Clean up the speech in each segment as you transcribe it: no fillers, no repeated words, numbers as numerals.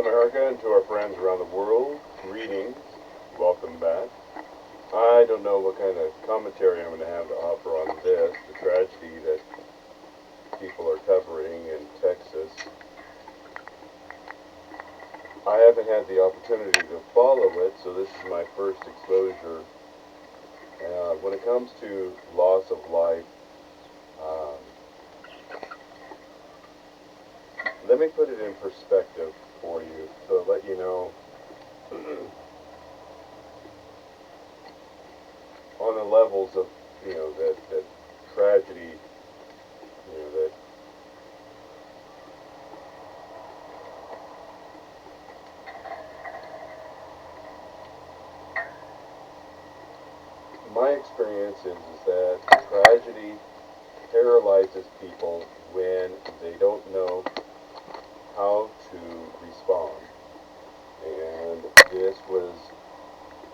America, and to our friends around the world, greetings. Welcome back. I don't know what kind of commentary I'm going to have to offer on this, the tragedy that people are covering in Texas. I haven't had the opportunity to follow it, so this is my first exposure. When it comes to loss of life, let me put it in perspective for you to let you know on the levels of, that tragedy, that my experience is that tragedy paralyzes people when they don't know how to respond. And this was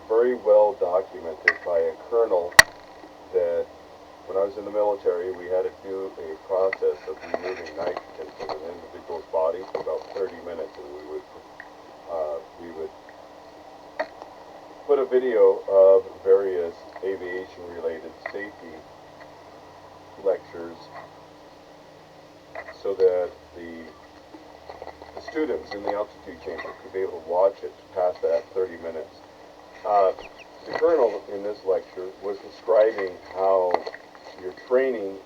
very well documented by a colonel that when I was in the military, we had to do a process of removing nitrogen from an individual's body for about 30 minutes, and we would put a video of various aviation-related safety lectures so that the students in the altitude chamber could be able to watch it past that 30 minutes. The colonel in this lecture was describing how your training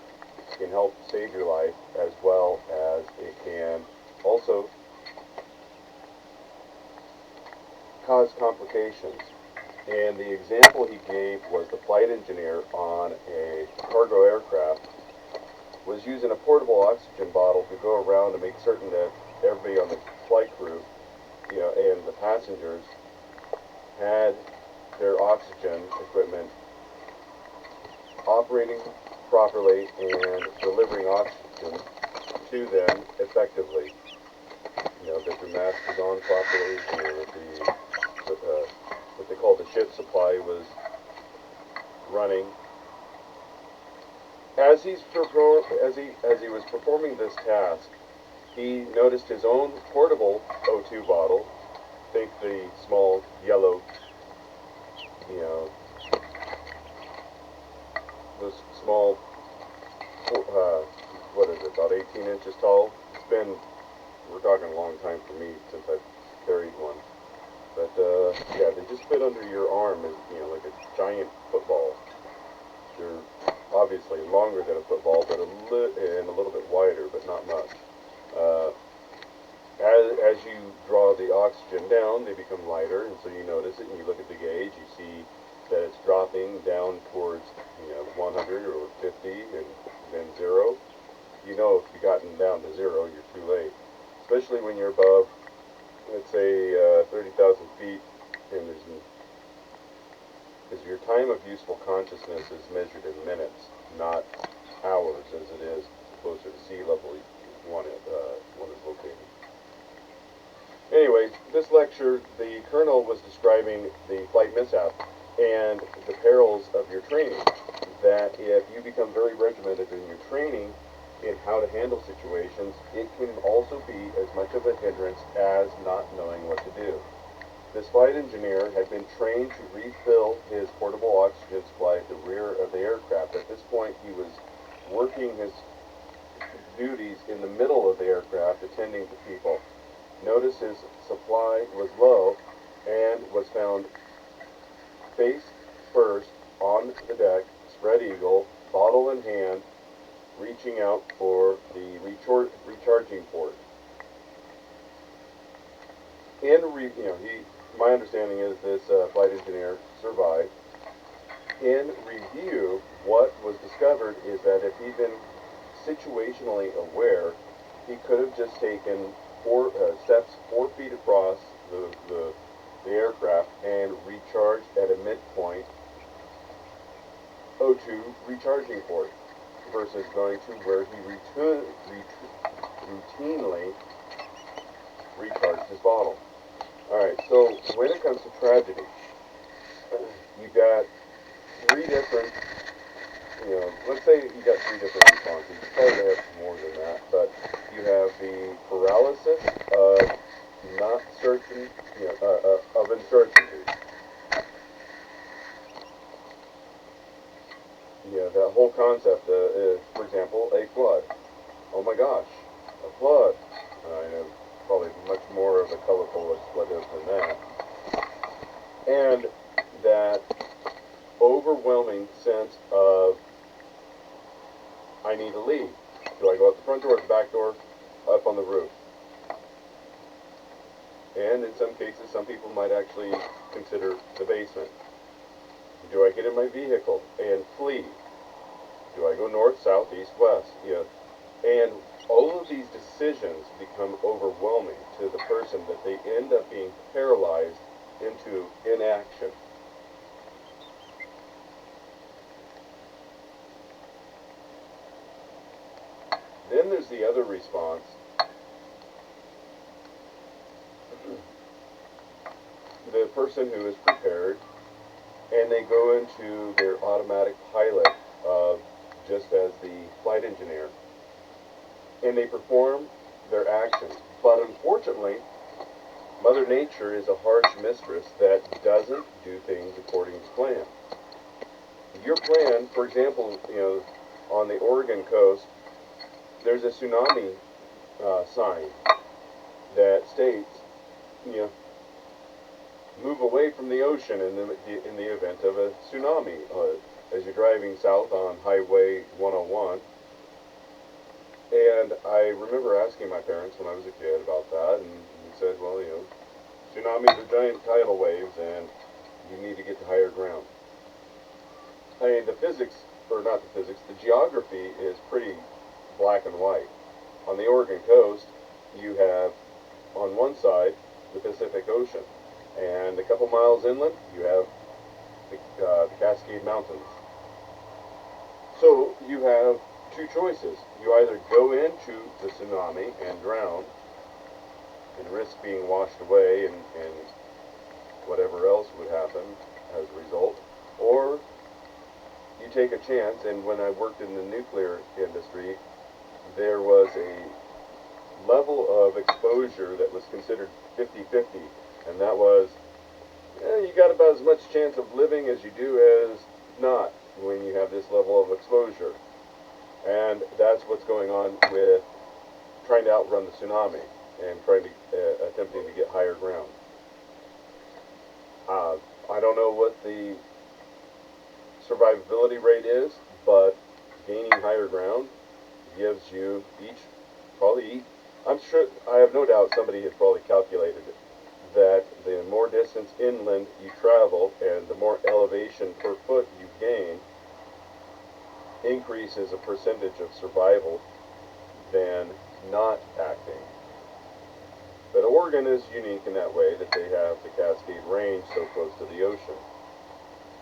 can help save your life, as well as it can also cause complications. And the example he gave was the flight engineer on a cargo aircraft was using a portable oxygen bottle to go around to make certain that everybody on the flight crew, and the passengers had their oxygen equipment operating properly and delivering oxygen to them effectively. That their mask was on properly, that what they call the ship supply was running. As he was performing this task, he noticed his own portable O2 bottle. Think the small yellow, this small, what is it, about 18 inches tall. We're talking a long time for me since I've carried one. But, yeah, they just fit under your arm, like a giant football. They're obviously longer than a football, but and a little bit wider, but not much. As you draw the oxygen down, they become lighter, and so you notice it, and you look at the gauge, you see that it's dropping down towards 100 or 50, and then 0. If you've gotten down to 0, you're too late. Especially when you're above, let's say, 30,000 feet, and because your time of useful consciousness is measured in minutes, not hours, as it is closer to sea level one is located. Anyway, this lecture, the colonel was describing the flight mishap and the perils of your training. That if you become very regimented in your training in how to handle situations, it can also be as much of a hindrance as not knowing what to do. This flight engineer had been trained to refill his portable oxygen supply at the rear of the aircraft. At this point, he was working his duties in the middle of the aircraft, attending to people. Notice his supply was low and was found face first on the deck, spread eagle, bottle in hand, reaching out for the recharging port. My understanding is this flight engineer survived. In review, what was discovered is that if he'd been situationally aware, he could have just taken steps 4 feet across the aircraft and recharged at a midpoint O2 recharging port, versus going to where he routinely recharged his bottle. Alright, so when it comes to tragedy, you got 3 different, let's say you got 3 different responses. You probably have more than that, but you have the paralysis of not but I have probably much more of a colorful expletive than that. And that overwhelming sense of, I need to leave. Do I go out the front door or the back door? Up on the roof. And in some cases, some people might actually consider the basement. Do I get in my vehicle and flee? Do I go north, south, east, west? And all of these decisions become overwhelming to the person that they end up being paralyzed into inaction. Then there's the other response. The person who is prepared, and they go into their automatic pilot of just as the flight engineer, and they perform their actions. But unfortunately, Mother Nature is a harsh mistress that doesn't do things according to plan. Your plan, for example, on the Oregon coast, there's a tsunami sign that states, move away from the ocean in the event of a tsunami. As you're driving south on Highway 101, and I remember asking my parents when I was a kid about that, and he said, well, tsunamis are giant tidal waves, and you need to get to higher ground. I mean, the geography is pretty black and white. On the Oregon coast, you have, on one side, the Pacific Ocean, and a couple miles inland, you have the Cascade Mountains. So you have two choices. You either go into the tsunami and drown and risk being washed away and whatever else would happen as a result, or you take a chance. And when I worked in the nuclear industry, there was a level of exposure that was considered 50-50, and that was, you got about as much chance of living as you do as not when you have this level of exposure. And that's what's going on with trying to outrun the tsunami and attempting to get higher ground. I don't know what the survivability rate is, but gaining higher ground gives you I'm sure, I have no doubt somebody has probably calculated it, that the more distance inland you travel and the more elevation per foot you gain, increases a percentage of survival than not acting. But Oregon is unique in that way that they have the Cascade Range so close to the ocean.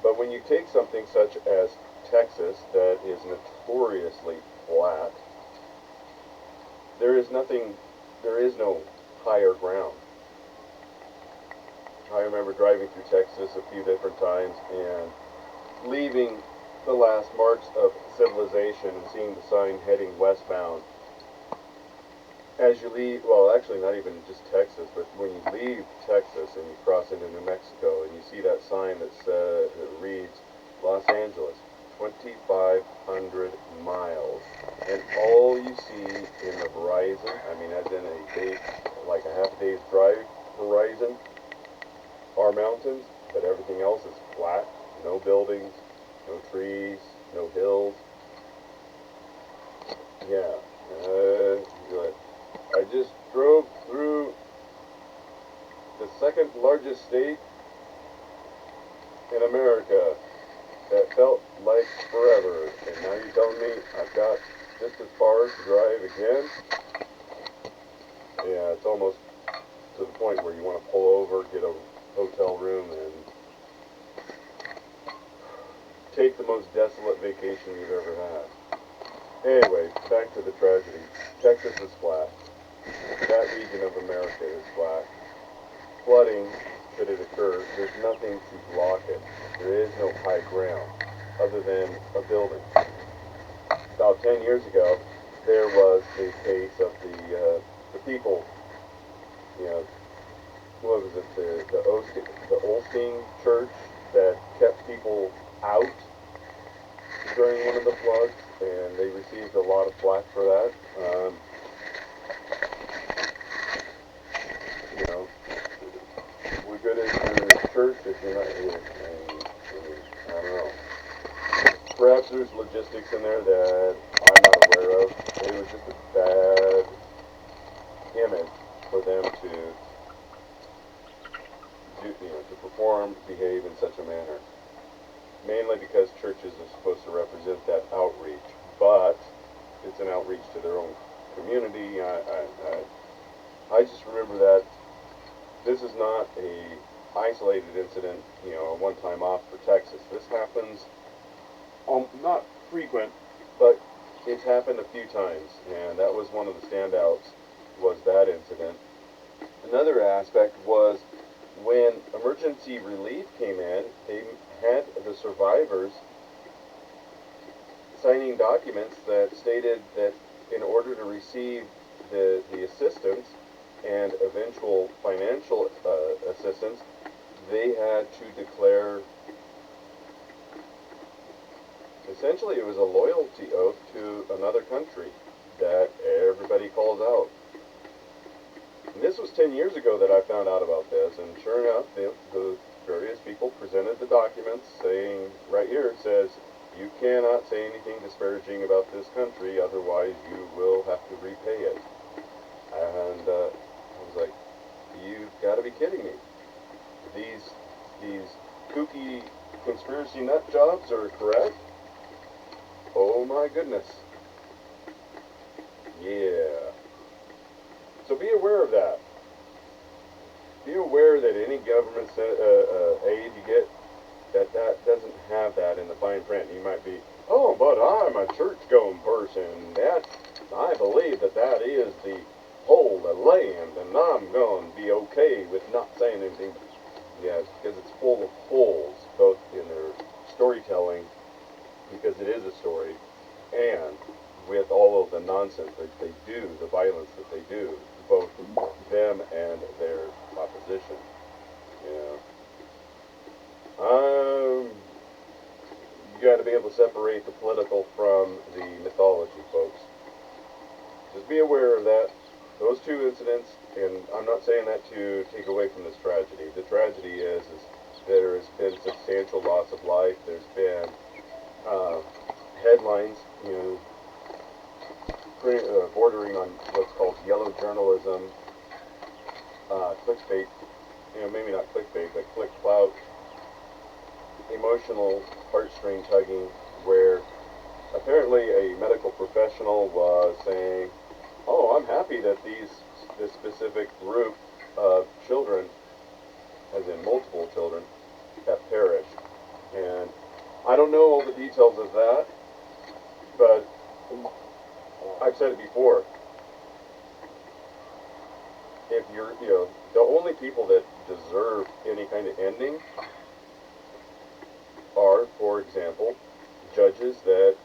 But when you take something such as Texas, that is notoriously flat, there is no higher ground. I remember driving through Texas a few different times and leaving the last marks of civilization and seeing the sign heading westbound. As you leave, well, actually not even just Texas, but when you leave Texas and you cross into New Mexico and you see that sign that reads Los Angeles, 2,500 miles, and all you see in the horizon, I mean, as in like a half a day's drive horizon, are mountains, but everything else is flat, no buildings, no trees, no hills. Yeah, good. I just drove through the second largest state in America that felt like forever, and now you're telling me I've got just as far to drive again? Yeah, it's almost to the point where you want to pull over, get a hotel room, and take the most desolate vacation you've ever had. Anyway, back to the tragedy. Texas is flat. That region of America is flat. Flooding, should it occur, there's nothing to block it. There is no high ground other than a building. About 10 years ago, there was the case of the people, what was it, the Olstein Church that kept people out during one of the floods, and they received a lot of flack for that. you're not, I don't know. Perhaps there's logistics in there that I'm not aware of. It was just a bad image for them to do, to perform, behave in such a manner. Mainly because churches are supposed to represent that outreach, but it's an outreach to their own community. I just remember that this is not a isolated incident, a one-time off for Texas. This happens, not frequent, but it's happened a few times, and that was one of the standouts, was that incident. Another aspect was when emergency relief came in, they had the survivors signing documents that stated that in order to receive the assistance and eventual financial assistance, they had to declare, essentially it was a loyalty oath to another country that everybody calls out. And this was 10 years ago that I found out about this, and sure enough, the various people presented the documents saying, right here it says, you cannot say anything disparaging about this country, otherwise you will have to repay it. And I was like, you've got to be kidding me. These kooky conspiracy nut jobs are correct? Oh my goodness. Yeah. So be aware of that. Be aware that any government aid you get, that doesn't have that in the fine print. You might be, oh, but I'm a church-going person. I believe that is the holy land, and I'm going to be okay with not saying anything. Yes, because it's full of holes, both in their storytelling, because it is a story, and with all of the nonsense that they do, the violence that they do, both them and their opposition. Yeah. You got to be able to separate the political from the mythology, folks. Just be aware of that. Those two incidents, and I'm not saying that to take away from this tragedy. The tragedy is there has been substantial loss of life. There's been headlines, bordering on what's called yellow journalism, clickbait, maybe not clickbait, but click clout, emotional heartstring tugging, where apparently a medical professional was saying, oh, I'm happy that this specific group of children, as in multiple children, have perished. And I don't know all the details of that, but I've said it before. If you're, the only people that deserve any kind of ending are, for example, judges that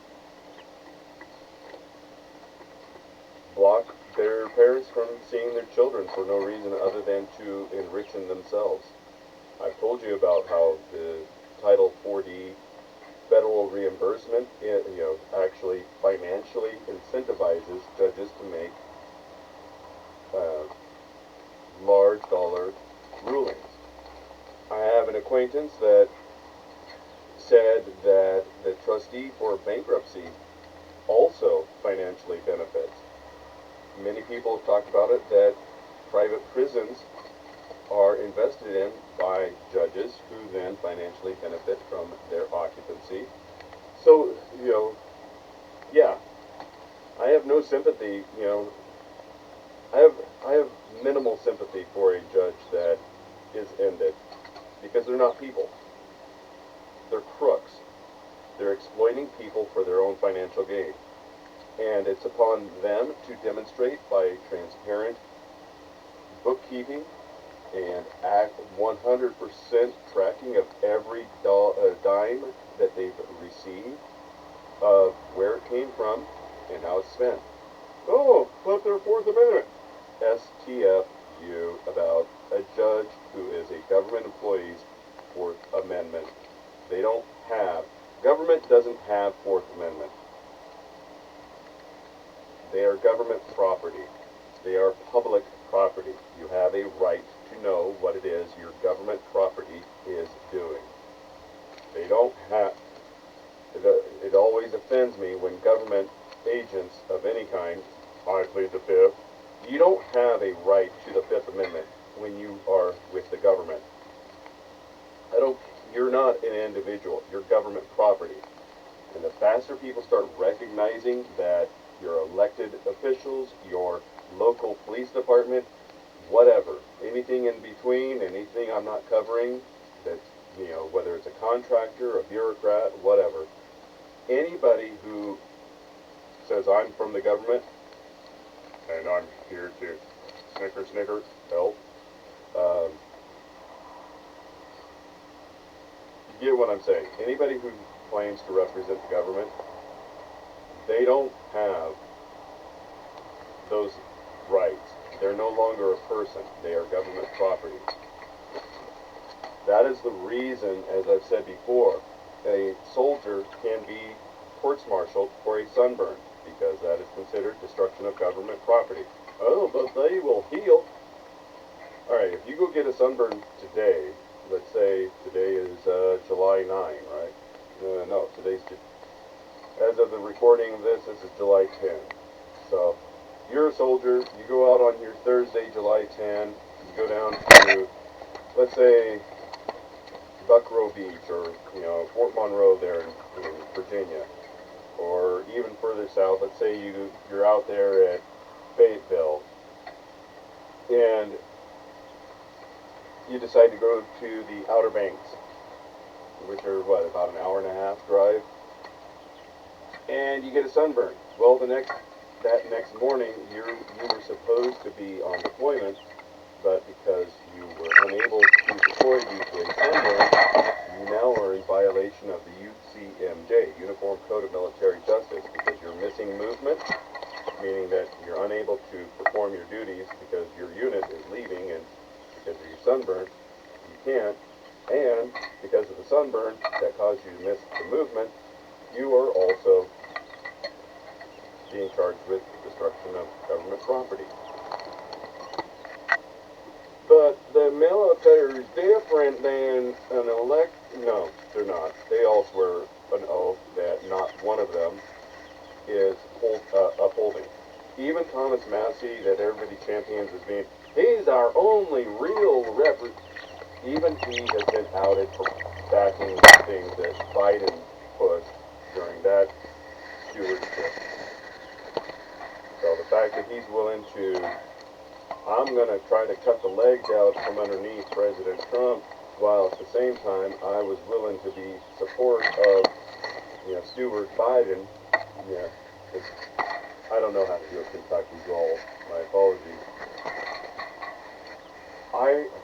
block their parents from seeing their children for no reason other than to enrich themselves. I've told you about how the Title 4D federal reimbursement, actually financially incentivizes judges to make large dollar rulings. I have an acquaintance that said that the trustee for bankruptcy also financially benefits. Many people have talked about it, that private prisons are invested in by judges who then financially benefit from their occupancy. So, yeah, I have no sympathy, I have minimal sympathy for a judge that is ended, because they're not people. They're crooks. They're exploiting people for their own financial gain. And it's upon them to demonstrate by transparent bookkeeping and 100% tracking of every dime that they've received, of where it came from and how it's spent. Oh, but their Fourth Amendment. STFU about a judge who is a government employee's Fourth Amendment. Government doesn't have Fourth Amendment. They are government property. They are public property. You have a right to know what it is your government property is doing. have a right to the Fifth Amendment when you are with the government. You're not an individual, you're government property. And the faster people start recognizing that your elected officials, your local police department, whatever, anything in between, anything I'm not covering, that's, whether it's a contractor, a bureaucrat, whatever, anybody who says I'm from the government and I'm here to snicker, help, you get what I'm saying. Anybody who claims to represent the government, they don't have those rights. They're no longer a person. They are government property. That is the reason, as I've said before, a soldier can be courts-martialed for a sunburn, because that is considered destruction of government property. Oh, but they will heal. Alright, if you go get a sunburn today, let's say today is July 9, right? No, today's, as of the recording of this is July 10. So, you're a soldier, you go out on your Thursday, July 10, you go down to, let's say, Buckrow Beach, or, Fort Monroe there in Virginia, or even further south. Let's say you're out there at Fayetteville, and you decide to go to the Outer Banks, which are, about an hour and a half drive, and you get a sunburn. Well, that next morning, you were supposed to be on deployment, but because you were unable to deploy due to a sunburn, you now are in violation of the UCMJ, Uniform Code of Military Justice, because you're missing movement, meaning that you're unable to perform your duties because your unit is leaving, and because of your sunburn, you can't, and because of the sunburn that caused you to miss the movement, you are also being charged with destruction of government property. But the military is different than no, they're not. They all swear an oath that not one of them is upholding. Even Thomas Massey, that everybody champions as being, he's our only real even he has been outed for backing things that Biden pushed during that stewardship. So the fact that he's willing to, I'm going to try to cut the legs out from underneath President Trump, while at the same time I was willing to be support of, Steward Biden. Yeah, I don't know how to do a Kentucky drawl. My apologies.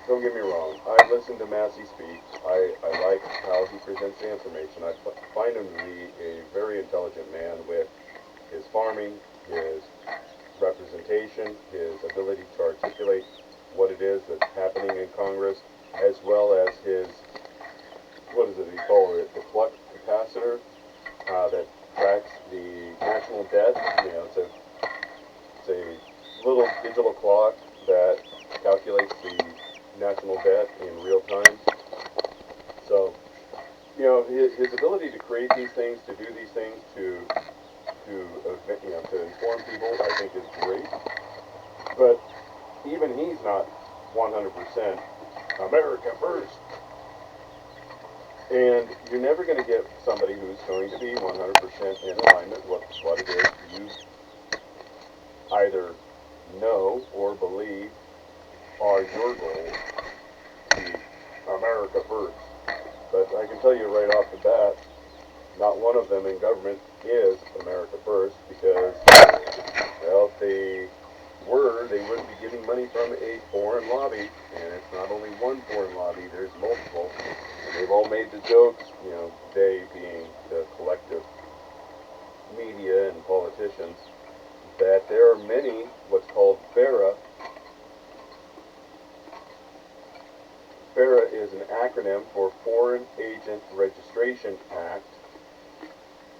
Don't get me wrong, I listened to Massey speak. I like how he presents the information. I find him to be a very intelligent man with his farming, his representation, his ability to articulate what it is that's happening in Congress, as well as his, what is it he called it, the flux capacitor that tracks the national debt. It's a little digital clock that calculates the national debt in real time. So, his ability to create these things, to do these things, to inform people, I think is great. But even he's not 100% America first. And you're never going to get somebody who's going to be 100% in alignment with what it is you either know or believe are your goals to be America first. But I can tell you right off the bat, not one of them in government is America first, because, well, if they were, they wouldn't be getting money from a foreign lobby, and it's not only one foreign lobby, there's multiple, and they've all made the jokes, they being the collective media and politicians, that there are many, what's called FARA. FARA is an acronym for Foreign Agent Registration Act.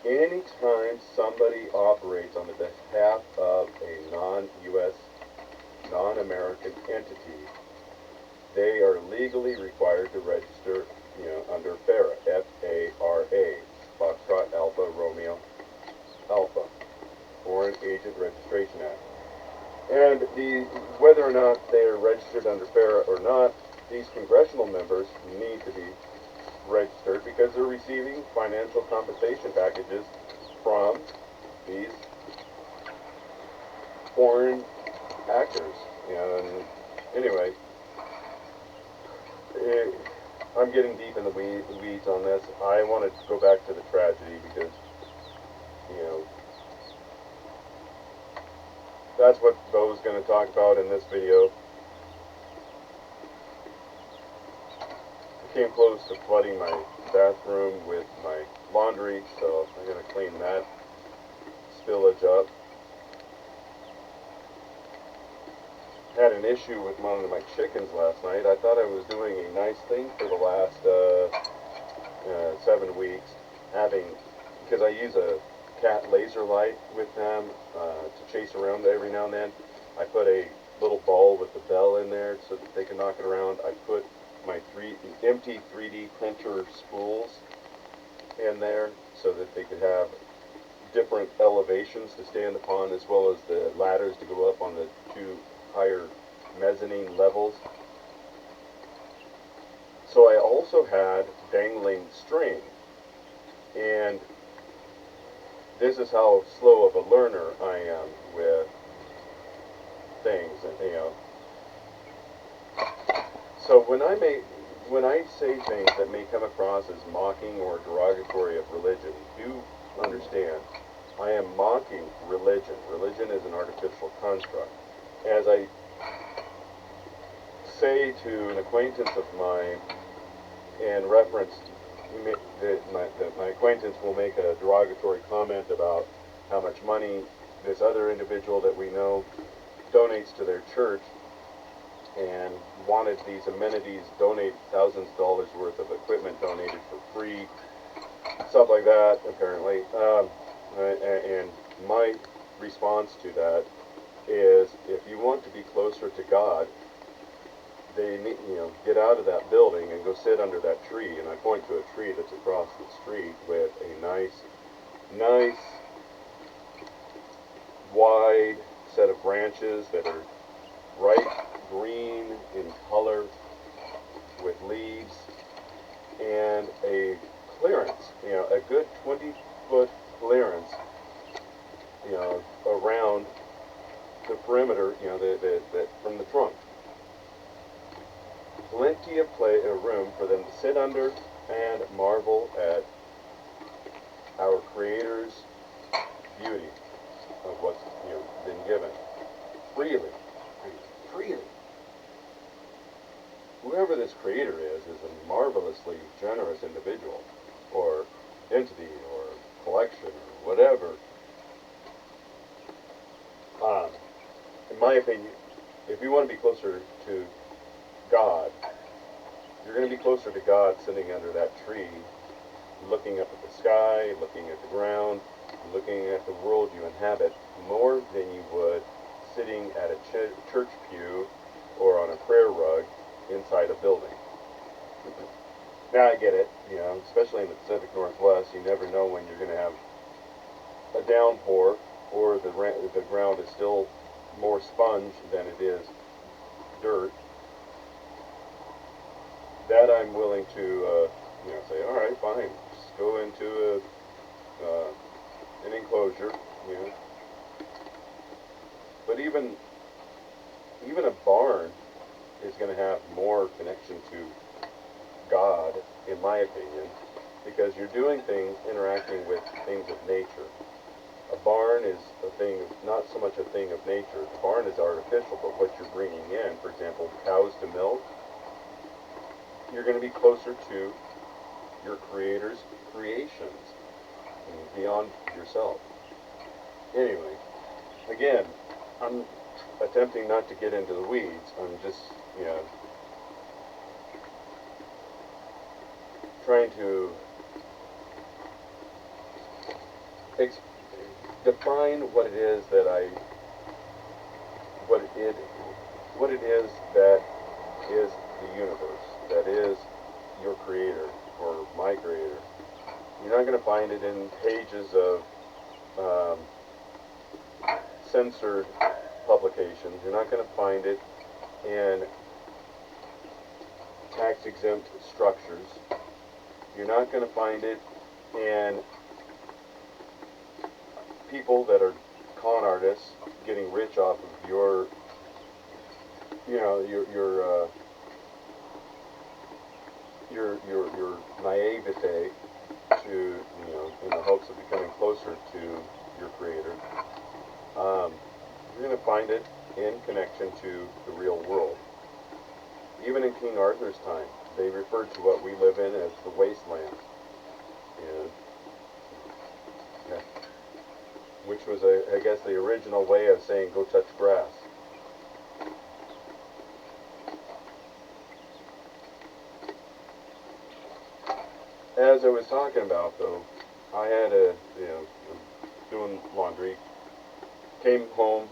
Anytime somebody operates on the behalf of a non-U.S., non-American entity, they are legally required to register, under FARA, F-A-R-A, Foxtrot Alpha Romeo Alpha, Foreign Agent Registration Act. And whether or not they are registered under FARA or not, these congressional members need to be registered because they're receiving financial compensation packages from these foreign actors. And anyway, I'm getting deep in the weeds on this. I want to go back to the tragedy because, you know, that's what Bo's going to talk about in this video. I came close to flooding my bathroom with my laundry, so I'm going to clean that spillage up. Had an issue with one of my chickens last night. I thought I was doing a nice thing for the last 7 weeks, because I use a cat laser light with them to chase around every now and then. I put a little ball with the bell in there so that they can knock it around. I put my empty 3D printer spools in there so that they could have different elevations to stand upon, as well as the ladders to go up on the 2 higher mezzanine levels. So I also had dangling string, and this is how slow of a learner I am with things, you know. So when I say things that may come across as mocking or derogatory of religion, do understand I am mocking religion. Religion is an artificial construct. As I say to an acquaintance of mine, in reference, my acquaintance will make a derogatory comment about how much money this other individual that we know donates to their church, and wanted these amenities, donate thousands of dollars worth of equipment donated for free, stuff like that, apparently. And my response to that is, if you want to be closer to God, they need, get out of that building and go sit under that tree. And I point to a tree that's across the street with a nice, wide set of branches that are bright green in color with leaves, and a clearance, a good 20-foot clearance, around the perimeter, from the trunk. Plenty of room for them to sit under and marvel at our Creator's beauty of what's been given freely. Whoever this Creator is a marvelously generous individual, or entity, or collection, or whatever. In my opinion, if you want to be closer to God, you're going to be closer to God sitting under that tree, looking up at the sky, looking at the ground, looking at the world you inhabit, more than you would sitting at a church pew or on a prayer rug inside a building. Now I get it, especially in the Pacific Northwest, you never know when you're going to have a downpour, or the ground is still more sponge than it is dirt. That I'm willing to, say, all right, fine, just go into an enclosure, But even a barn is going to have more connection to God, in my opinion, because you're doing things, interacting with things of nature. A barn is a thing, not so much a thing of nature. The barn is artificial, but what you're bringing in, for example, cows to milk, you're going to be closer to your Creator's creations, beyond yourself. Anyway, again, I'm attempting not to get into the weeds. I'm just, trying to define what it is that what it is that is the universe, that is your Creator, or my Creator. You're not going to find it in pages of censored publications. You're not going to find it in tax-exempt structures. You're not going to find it in people that are con artists getting rich off of your, you know, your naivete to, you know, in the hopes of becoming closer to your creator. You're going to find it in connection to the real world. Even in King Arthur's time, they referred to what we live in as the wasteland, and yeah, which was, I guess, the original way of saying go touch grass. As I was talking about, though, I had doing laundry, came home,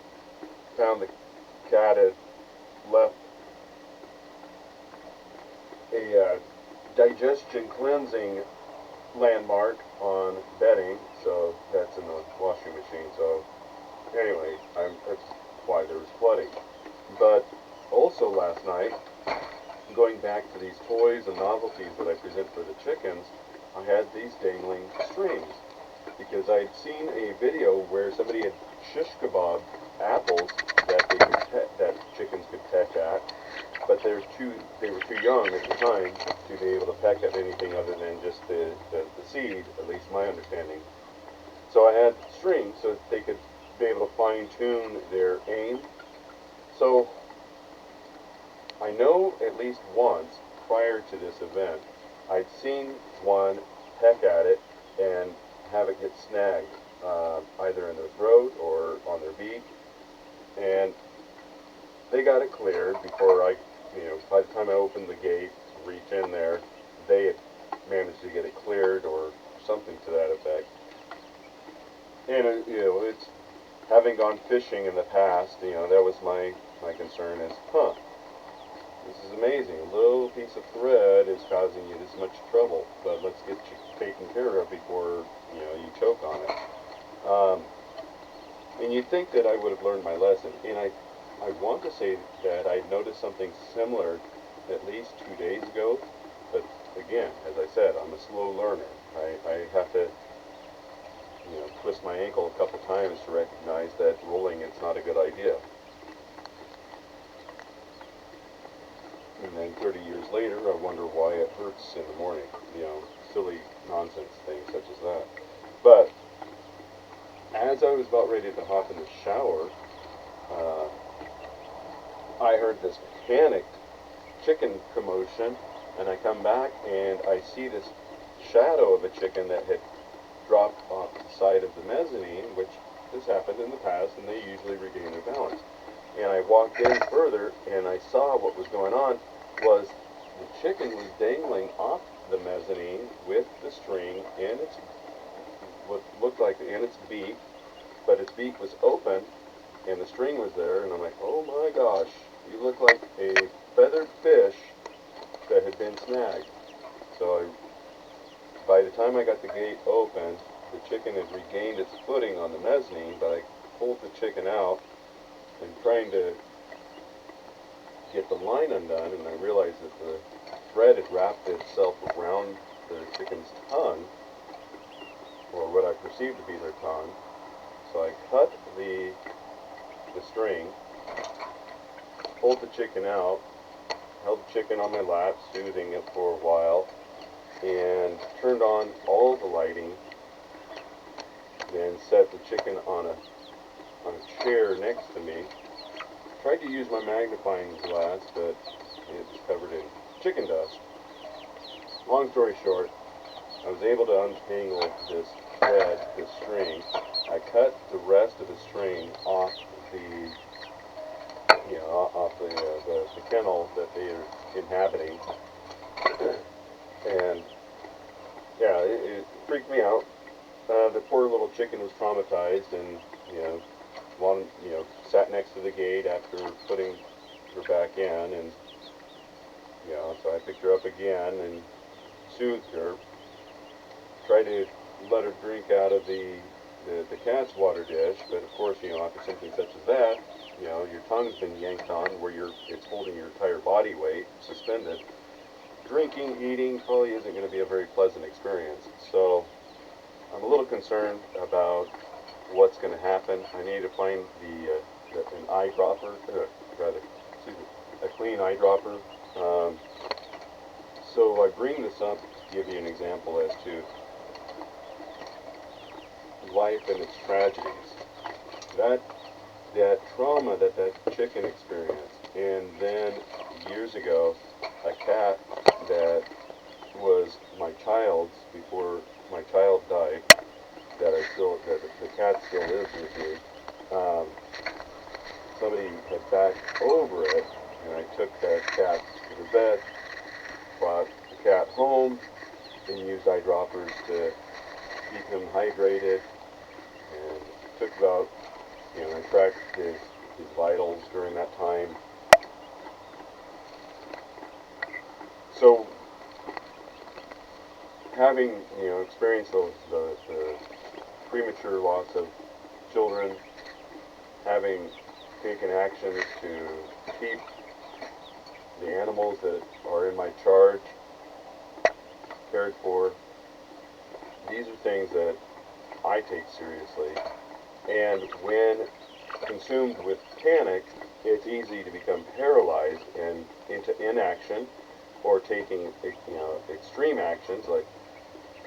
found the cat had left a digestion cleansing landmark on bedding, so that's in the washing machine. So anyway, that's why there was flooding. But also last night, going back to these toys and novelties that I present for the chickens, I had these dangling strings because I'd seen a video where somebody had shish kebabbed apples that chickens could peck at, but they were too young at the time to be able to peck at anything other than just the seed, at least my understanding. So I had strings so that they could be able to fine-tune their aim. So I know at least once prior to this event, I'd seen one peck at it and have it get snagged, either in their throat or on their beak, and they got it cleared before I, by the time I opened the gate to reach in there, they had managed to get it cleared or something to that effect. And it's having gone fishing in the past, that was my concern is, this is amazing. A little piece of thread is causing you this much trouble, but let's get you taken care of before you choke on it. And you'd think that I would have learned my lesson, and I want to say that I noticed something similar at least 2 days ago, but again, as I said, I'm a slow learner. I have to twist my ankle a couple times to recognize that rolling is not a good idea. And then 30 years later, I wonder why it hurts in the morning. Silly nonsense things such as that. But as I was about ready to hop in the shower, I heard this panicked chicken commotion, and I come back and I see this shadow of a chicken that had dropped off the side of the mezzanine, which has happened in the past, and they usually regain their balance. And I walked in further, and I saw what was going on was the chicken was dangling off the mezzanine with the string in its, what looked like in its beak, but its beak was open, and the string was there, and I'm like, oh my gosh, you look like a feathered fish that had been snagged. So by the time I got the gate open, the chicken had regained its footing on the mezzanine, but I pulled the chicken out and trying to get the line undone, and I realized that the thread had wrapped itself around the chicken's tongue, or what I perceived to be their tongue. So I cut the string, pulled the chicken out, held the chicken on my lap, soothing it for a while, and turned on all the lighting, then set the chicken on a chair next to me. Tried to use my magnifying glass, but it was covered in chicken dust. Long story short, I was able to untangle this thread, this string. I cut the rest of the string off the kennel that they are inhabiting, and yeah, it freaked me out. The poor little chicken was traumatized, and sat next to the gate after putting her back in, and so I picked her up again and soothed her. Tried to let her drink out of the the cat's water dish, but of course, after something such as that, your tongue's been yanked on where it's holding your entire body weight suspended. Drinking, eating probably isn't going to be a very pleasant experience. So I'm a little concerned about what's going to happen. I need to find an eyedropper, a clean eyedropper. So I bring this up to give you an example as to life and its tragedies. That trauma that chicken experienced, and then years ago, a cat that was my child's before my child died, that the cat still lives with me. Somebody had backed over it, and I took that cat to the vet, brought the cat home, and used eyedroppers to keep him hydrated, and took about, I tracked his vitals during that time. So, having, experienced the premature loss of children, having taken actions to keep the animals that are in my charge cared for, these are things that I take seriously. And when consumed with panic, it's easy to become paralyzed and into inaction, or taking extreme actions like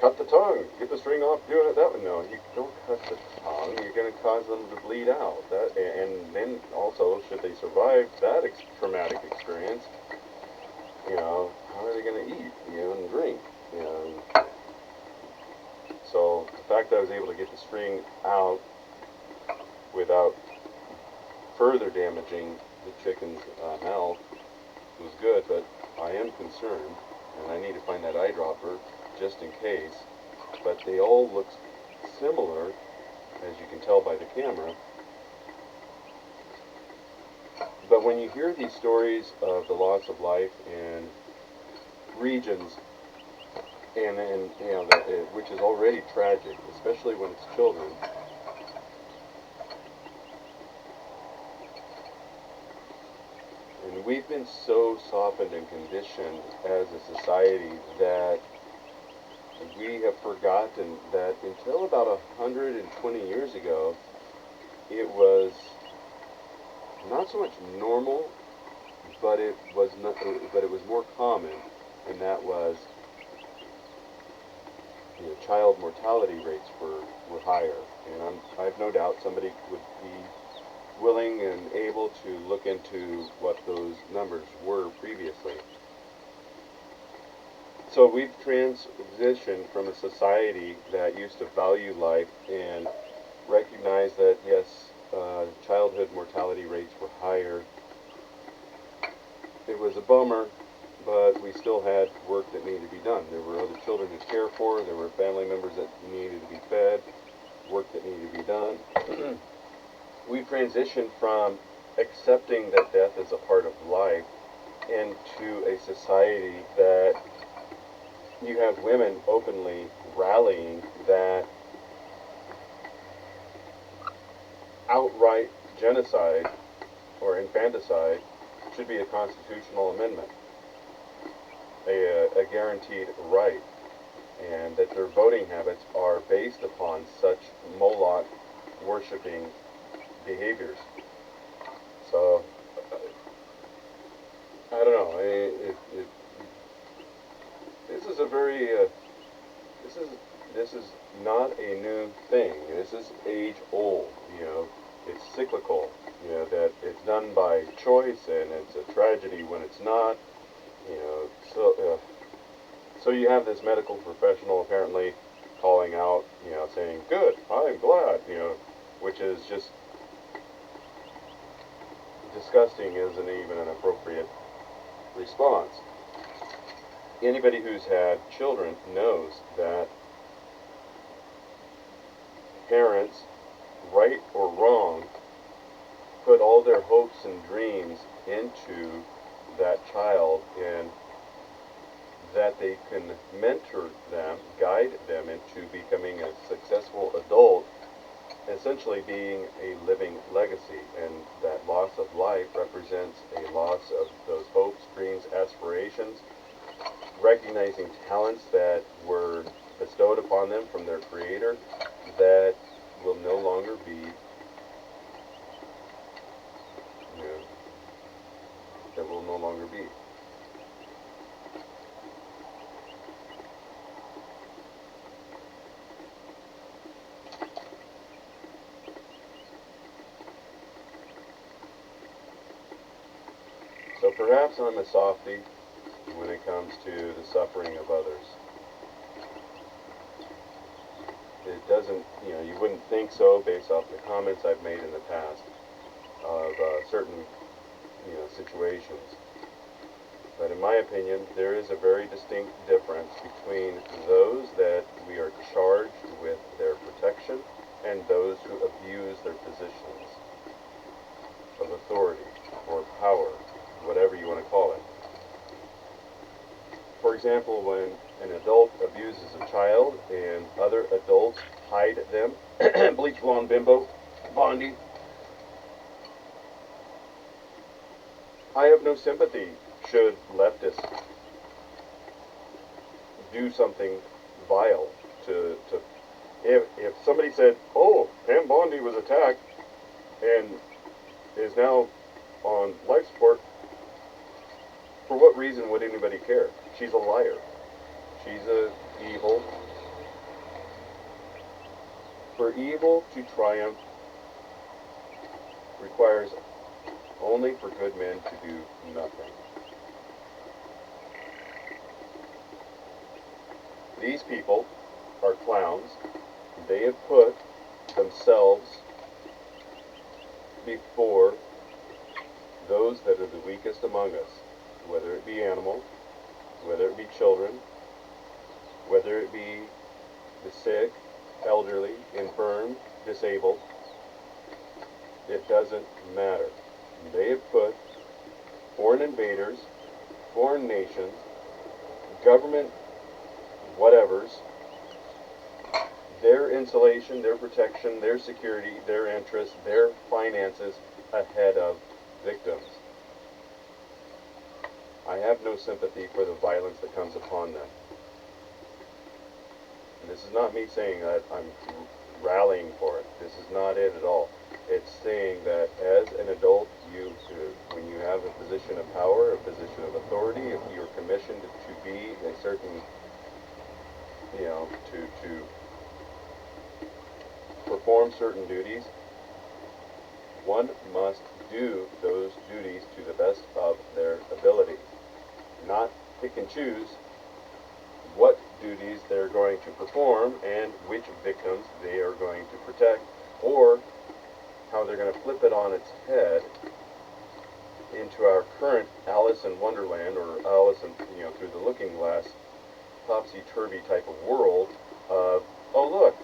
cut the tongue, get the string off, do it that way. No, you don't cut the tongue. You're going to cause them to bleed out. And then also, should they survive that traumatic experience, how are they going to eat, and drink? So the fact that I was able to get the string out without further damaging the chicken's health was good, but I am concerned, and I need to find that eyedropper just in case. But they all look similar, as you can tell by the camera. But when you hear these stories of the loss of life in regions, which is already tragic, especially when it's children, and we've been so softened and conditioned as a society that we have forgotten that until about 120 years ago, it was not so much normal, but it was more common, and that was child mortality rates were higher. And I've no doubt somebody would be willing and able to look into what those numbers were previously. So we've transitioned from a society that used to value life and recognize that, yes, childhood mortality rates were higher. It was a bummer, but we still had work that needed to be done. There were other children to care for, there were family members that needed to be fed, work that needed to be done. We've transitioned from accepting that death is a part of life into a society that you have women openly rallying that outright genocide or infanticide should be a constitutional amendment, a guaranteed right, and that their voting habits are based upon such Moloch worshipping behaviors. So, I don't know. This is a very this is not a new thing. This is age old. It's cyclical. That it's done by choice, and it's a tragedy when it's not. So you have this medical professional apparently calling out, saying, "Good, I'm glad," which is just disgusting, isn't even an appropriate response. Anybody who's had children knows that parents, right or wrong, put all their hopes and dreams into that child, and that they can mentor them, guide them into becoming a successful adult essentially being a living legacy, and that loss of life represents a loss of those hopes, dreams, aspirations, recognizing talents that were bestowed upon them from their creator that will no longer be, you know, that will no longer be. So perhaps I'm a softie when it comes to the suffering of others. It doesn't, you wouldn't think so based off the comments I've made in the past of certain, situations. But in my opinion, there is a very distinct difference between those that we are charged with their protection and those who abuse their positions of authority or power, whatever you want to call it. For example, when an adult abuses a child and other adults hide them, bleach blonde bimbo, Bondi, I have no sympathy should leftists do something vile to if somebody said, oh, Pam Bondi was attacked and is now on life support, for what reason would anybody care? She's a liar. She's a evil. For evil to triumph requires only for good men to do nothing. These people are clowns. They have put themselves before those that are the weakest among us, whether it be animals, whether it be children, whether it be the sick, elderly, infirm, disabled. It doesn't matter. They have put foreign invaders, foreign nations, government whatevers, their insulation, their protection, their security, their interests, their finances ahead of victims. I have no sympathy for the violence that comes upon them. And this is not me saying that I'm rallying for it. This is not it at all. It's saying that as an adult, when you have a position of power, a position of authority, if you're commissioned to be a certain, to perform certain duties, one must do those duties to the best of their ability. Not pick and choose what duties they're going to perform and which victims they are going to protect, or how they're going to flip it on its head into our current Alice in Wonderland, or Alice in, through the looking glass, topsy-turvy type of world of, oh look,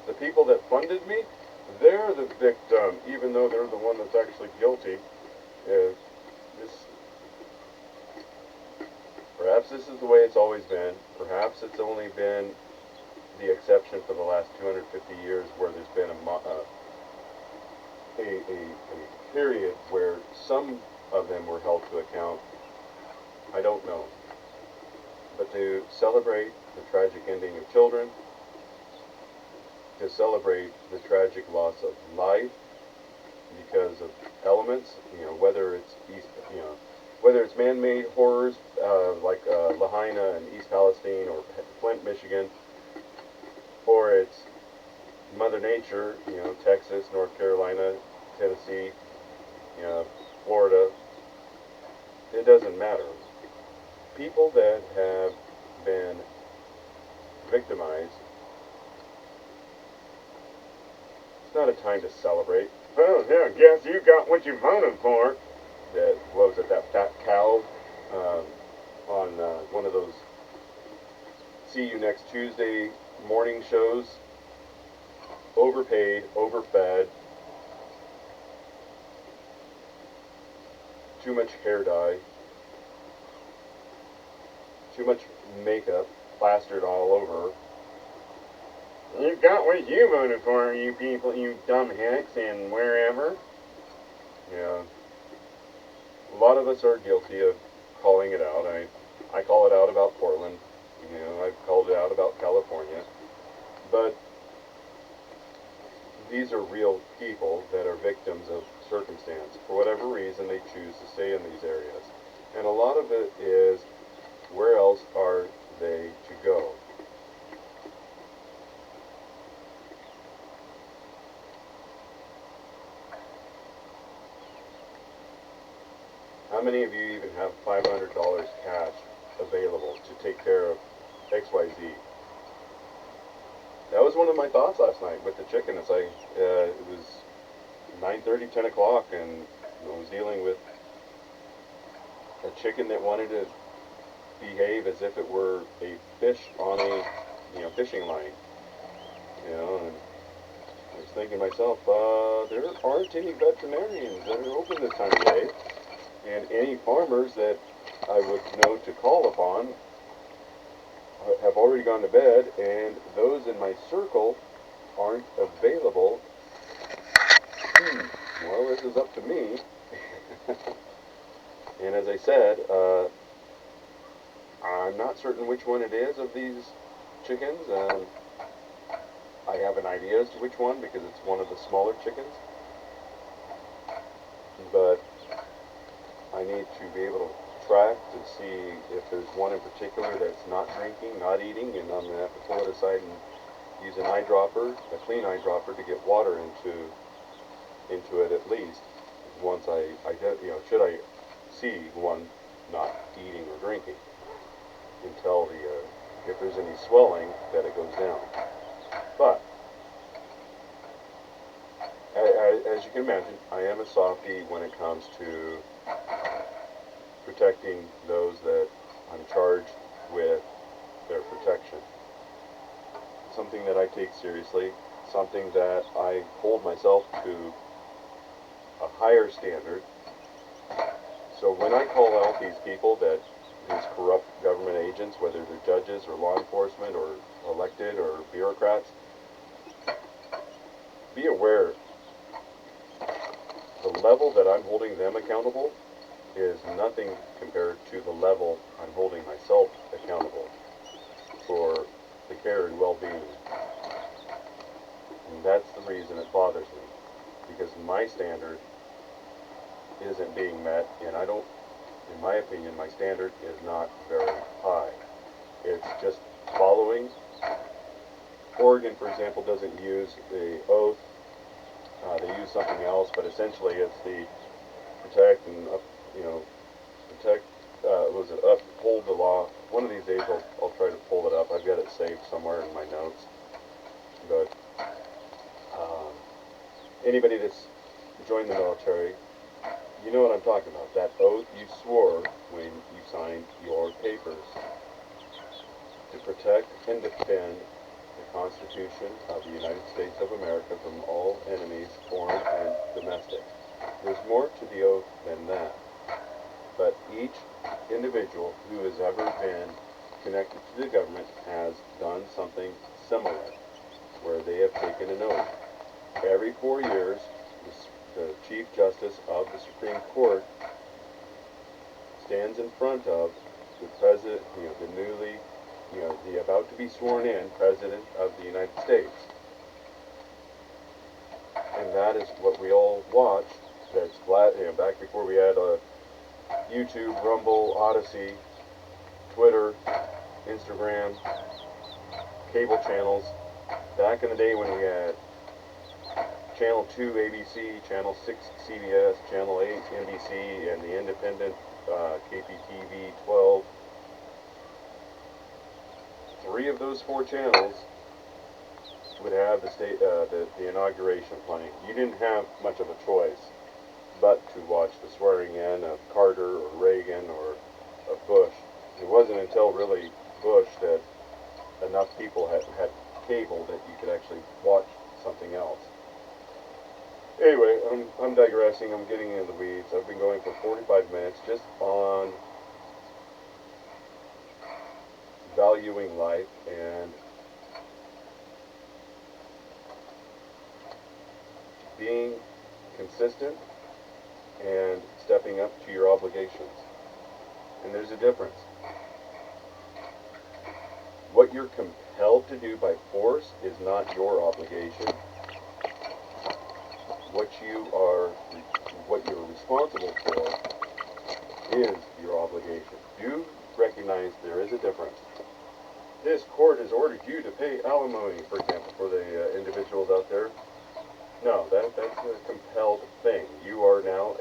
the people that funded me, they're the victim, even though they're the one that's actually guilty. Perhaps this is the way it's always been. Perhaps it's only been the exception for the last 250 years where there's been a period where some of them were held to account. I don't know. But to celebrate the tragic ending of children, to celebrate the tragic loss of life because of elements, whether it's whether it's man-made horrors like Lahaina in East Palestine or Flint, Michigan, or it's Mother Nature, Texas, North Carolina, Tennessee, Florida. It doesn't matter. People that have been victimized, it's not a time to celebrate. Oh, yeah, guess you got what you voted for. That was it, that fat cow on one of those See You Next Tuesday morning shows. Overpaid, overfed, too much hair dye, too much makeup plastered all over her. You got what you voted for, you people, you dumb hicks, and wherever. Yeah. A lot of us are guilty of calling it out. I call it out about Portland. You know, I've called it out about California. But these are real people that are victims of circumstance. For whatever reason, they choose to stay in these areas. And a lot of it is, where else are they to go? How many of you even have $500 cash available to take care of XYZ? That was one of my thoughts last night with the chicken. It's like, it was 9:30, 10 o'clock, and I was dealing with a chicken that wanted to behave as if it were a fish on a, fishing line. And I was thinking to myself, there aren't any veterinarians that are open this time of day, and any farmers that I would know to call upon have already gone to bed, and those in my circle aren't available. Well, this is up to me. And as I said, I'm not certain which one it is of these chickens. I have an idea as to which one because it's one of the smaller chickens. But I need to be able to track to see if there's one in particular that's not drinking, not eating, and I'm going to have to pull it aside and use an eyedropper, a clean eyedropper, to get water into it at least. Once should I see one not eating or drinking, until if there's any swelling, that it goes down. But as you can imagine, I am a softie when it comes to protecting those that I'm charged with their protection. Something that I take seriously, something that I hold myself to a higher standard. So when I call out these people, these corrupt government agents, whether they're judges or law enforcement or elected or bureaucrats, be aware the level that I'm holding them accountable is nothing compared to the level I'm holding myself accountable for the care and well-being. And that's the reason it bothers me, because my standard isn't being met, and in my opinion, my standard is not very high. It's just following. Oregon, for example, doesn't use the oath. They use something else, but essentially it's the protect and uphold the law. One of these days I'll try to pull it up. I've got it saved somewhere in my notes. But anybody that's joined the military, you know what I'm talking about. That oath you swore when you signed your papers to protect and defend the Constitution of the United States of America from all enemies, foreign and domestic. There's more to the oath than that. But each individual who has ever been connected to the government has done something similar, where they have taken an oath. Every 4 years, the Chief Justice of the Supreme Court stands in front of the President, the about to be sworn in President of the United States. And that is what we all watch. That's back before we had YouTube, Rumble, Odyssey, Twitter, Instagram, cable channels. Back in the day when we had Channel 2 ABC, Channel 6 CBS, Channel 8 NBC, and the independent KPTV 12. 3 of those 4 channels would have the inauguration playing. You didn't have much of a choice but to watch the swearing in of Carter or Reagan or of Bush. It wasn't until really Bush that enough people had cable that you could actually watch something else. Anyway, I'm digressing. I'm getting into the weeds. I've been going for 45 minutes just on valuing life and being consistent and stepping up to your obligations. And there's a difference. What you're compelled to do by force is not your obligation. What you're responsible for is your obligation. Do recognize there is a difference. This court has ordered you to pay alimony, for example, for the individuals out there. No, that's a compelled thing. You are now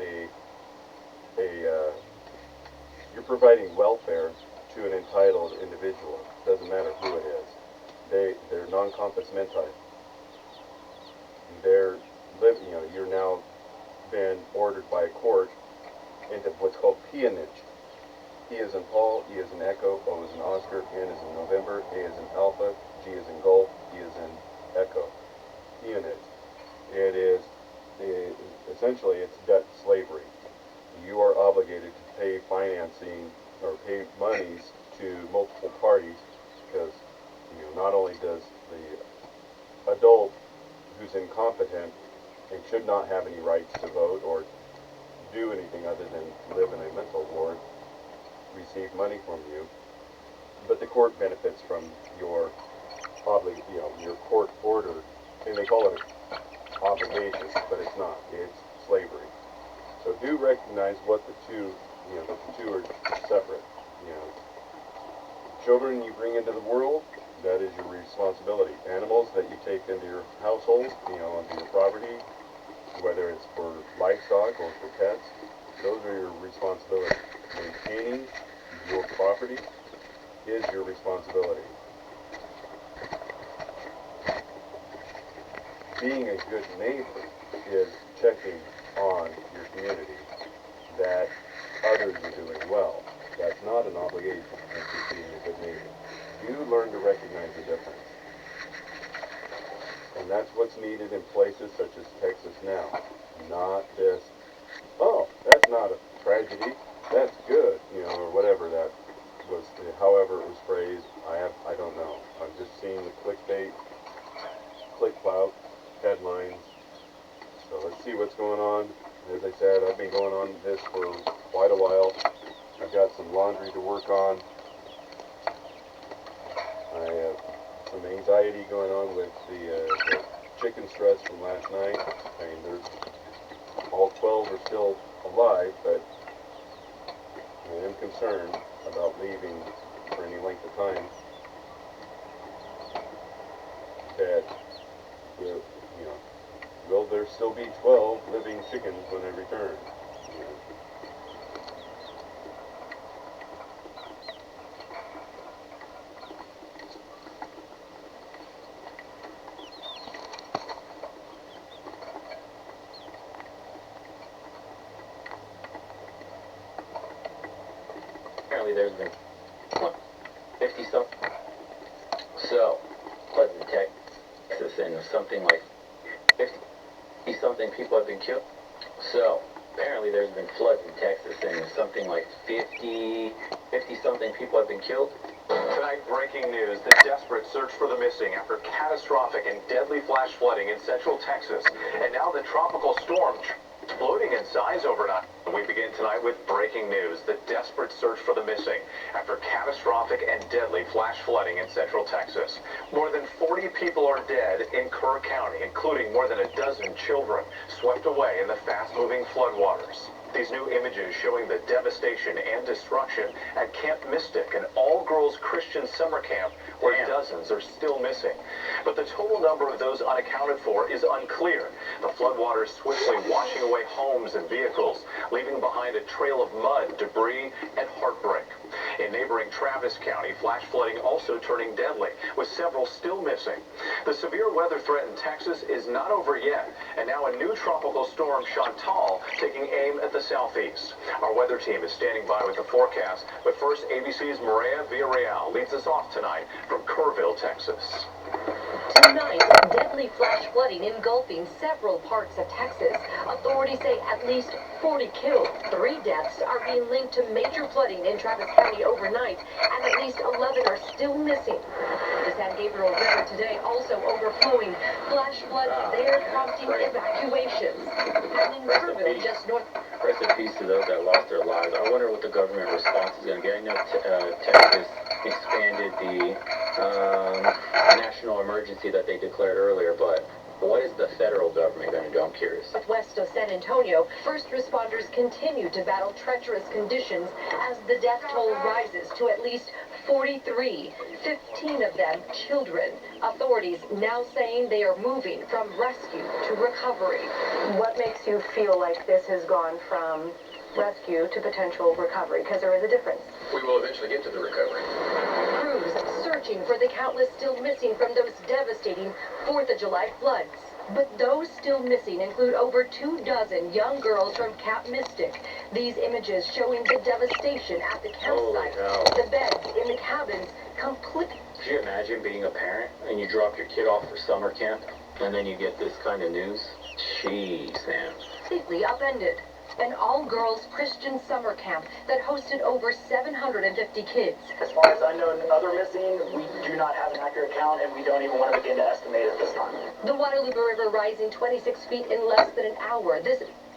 you're providing welfare to an entitled individual. Doesn't matter who it is. They're non compos mentis. You're now been ordered by a court into what's called peonage. P is in Paul, E is in Echo, O is in Oscar, N is in November, A is in Alpha, G is in Golf, E is in Echo. Peonage. It is essentially it's debt slavery. You are obligated to pay financing or pay monies to multiple parties because not only does the adult who's incompetent and should not have any rights to vote or do anything other than live in a mental ward receive money from you, but the court benefits from your your court order, and they call it obligation, but it's not. It's slavery. So do recognize what the two are separate. Children you bring into the world, that is your responsibility. Animals that you take into your household, onto your property, whether it's for livestock or for pets, those are your responsibility. Maintaining your property is your responsibility. Being a good neighbor is checking on your community that others are doing well. That's not an obligation. That's just being a good neighbor. You learn to recognize the difference. And that's what's needed in places such as Texas now. Not this, oh, that's not a tragedy, that's good, or whatever that was, however it was phrased. I don't know. I'm just seeing the clickbait, click-clout, headlines. So let's see what's going on. As I said, I've been going on this for quite a while. I've got some laundry to work on. I have some anxiety going on with the chicken stress from last night. I mean, there's all 12 are still alive, but I am concerned about leaving for any length of time. That will there still be 12 living chickens when I return? Apparently there's been 50 something. So, floods in Texas and something like 50 something people have been killed. So, apparently there's been floods in Texas and something like 50 something people have been killed. Tonight, breaking news. The desperate search for the missing after catastrophic and deadly flash flooding in central Texas. And now the tropical storm exploding in size overnight. We begin tonight with breaking news. The desperate search for the missing after catastrophic and deadly flash flooding in central Texas. More than 40 people are dead in Kerr County, including more than a dozen children swept away in the fast-moving floodwaters. These new images showing the devastation and destruction at Camp Mystic, an all-girls Christian summer camp where dozens are still missing. But the total number of those unaccounted for is unclear. The floodwaters swiftly washing away homes and vehicles, leaving behind a trail of mud, debris, and heartbreak. In neighboring Travis County, flash flooding also turning deadly, with several still missing. The severe weather threat in Texas is not over yet, and now a new tropical storm, Chantal, taking aim at the southeast. Our weather team is standing by with the forecast, but first, ABC's Maria Villarreal leads us off tonight from Kerrville, Texas. Tonight, deadly flash flooding engulfing several parts of Texas. Authorities say at least 40 killed. 3 deaths are being linked to major flooding in Travis County overnight, and at least 11 are still missing. The San Gabriel River today also overflowing. Flash floods there prompting evacuations. And in Kerrville, just north... Rest in peace to those that lost their lives. I wonder what the government response is going to get. I know Texas expanded the national emergency that they declared earlier, but what is the federal government going to do? I'm curious. West of San Antonio, first responders continue to battle treacherous conditions as the death toll rises to at least 43, 15 of them children. Authorities now saying they are moving from rescue to recovery. What makes you feel like this has gone from rescue to potential recovery? Because there is a difference. We will eventually get to the recovery. Crews searching for the countless still missing from those devastating 4th of July floods. But those still missing include over 24 young girls from Camp Mystic. These images showing the devastation at the campsite. The beds in the cabins complete. Could you imagine being a parent and you drop your kid off for summer camp and then you get this kind of news? Jeez, man. Completely upended. An all-girls Christian summer camp that hosted over 750 kids. As far as I know, other missing, we do not have an accurate count, and we don't even want to begin to estimate at this time. The Guadalupe River rising 26 feet in less than an hour.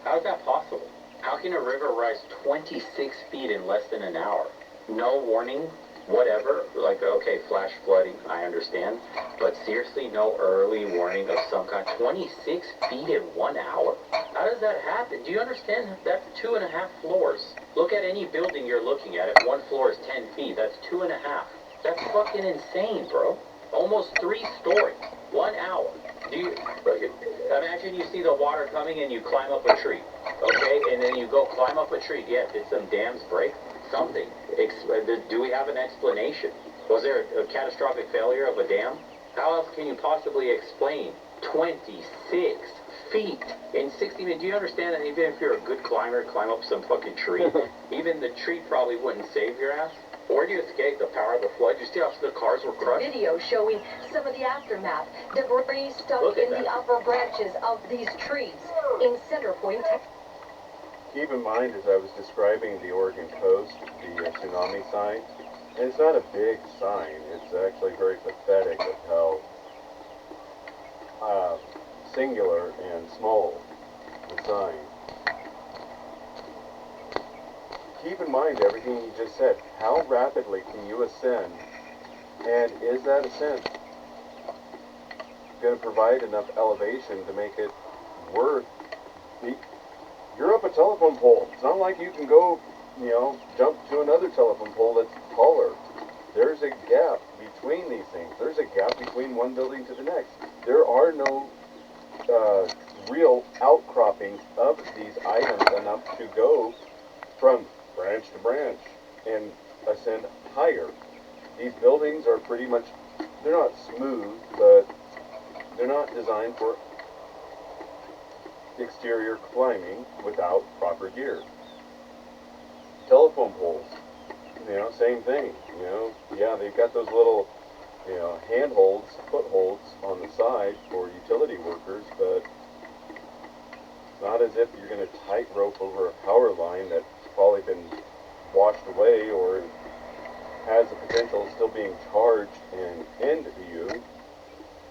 How is that possible? How can a river rise 26 feet in less than an hour? No warning? Whatever, like, okay, flash flooding, I understand, but seriously, no early warning of some kind. 26 feet in 1 hour? How does that happen? Do you understand? That's 2.5 floors. Look at any building you're looking at. If one floor is 10 feet, that's 2.5. That's fucking insane, bro. Almost 3 stories. 1 hour. Imagine you see the water coming and you climb up a tree, okay? And then you go climb up a tree. Yeah, did some dams break? Something. Do we have an explanation? Was there a catastrophic failure of a dam? How else can you possibly explain 26 feet in 60 minutes? Do you understand that even if you're a good climber, climb up some fucking tree, even the tree probably wouldn't save your ass? Or do you escape the power of the flood? You see how the cars were crushed? Video showing some of the aftermath. Debris stuck in the upper branches of these trees in Center Point, Texas. Keep in mind, as I was describing the Oregon coast, the tsunami sign, and it's not a big sign, it's actually very pathetic of how singular and small the sign. Keep in mind everything you just said. How rapidly can you ascend, and is that ascent going to provide enough elevation to make it worth the... You're up a telephone pole. It's not like you can go, jump to another telephone pole that's taller. There's a gap between these things. There's a gap between one building to the next. There are no real outcroppings of these items enough to go from branch to branch and ascend higher. These buildings are pretty much, they're not smooth, but they're not designed for exterior climbing without proper gear. Telephone poles, same thing, yeah, they've got those little, handholds, footholds on the side for utility workers, but it's not as if you're going to tightrope over a power line that's probably been washed away or has the potential of still being charged and end you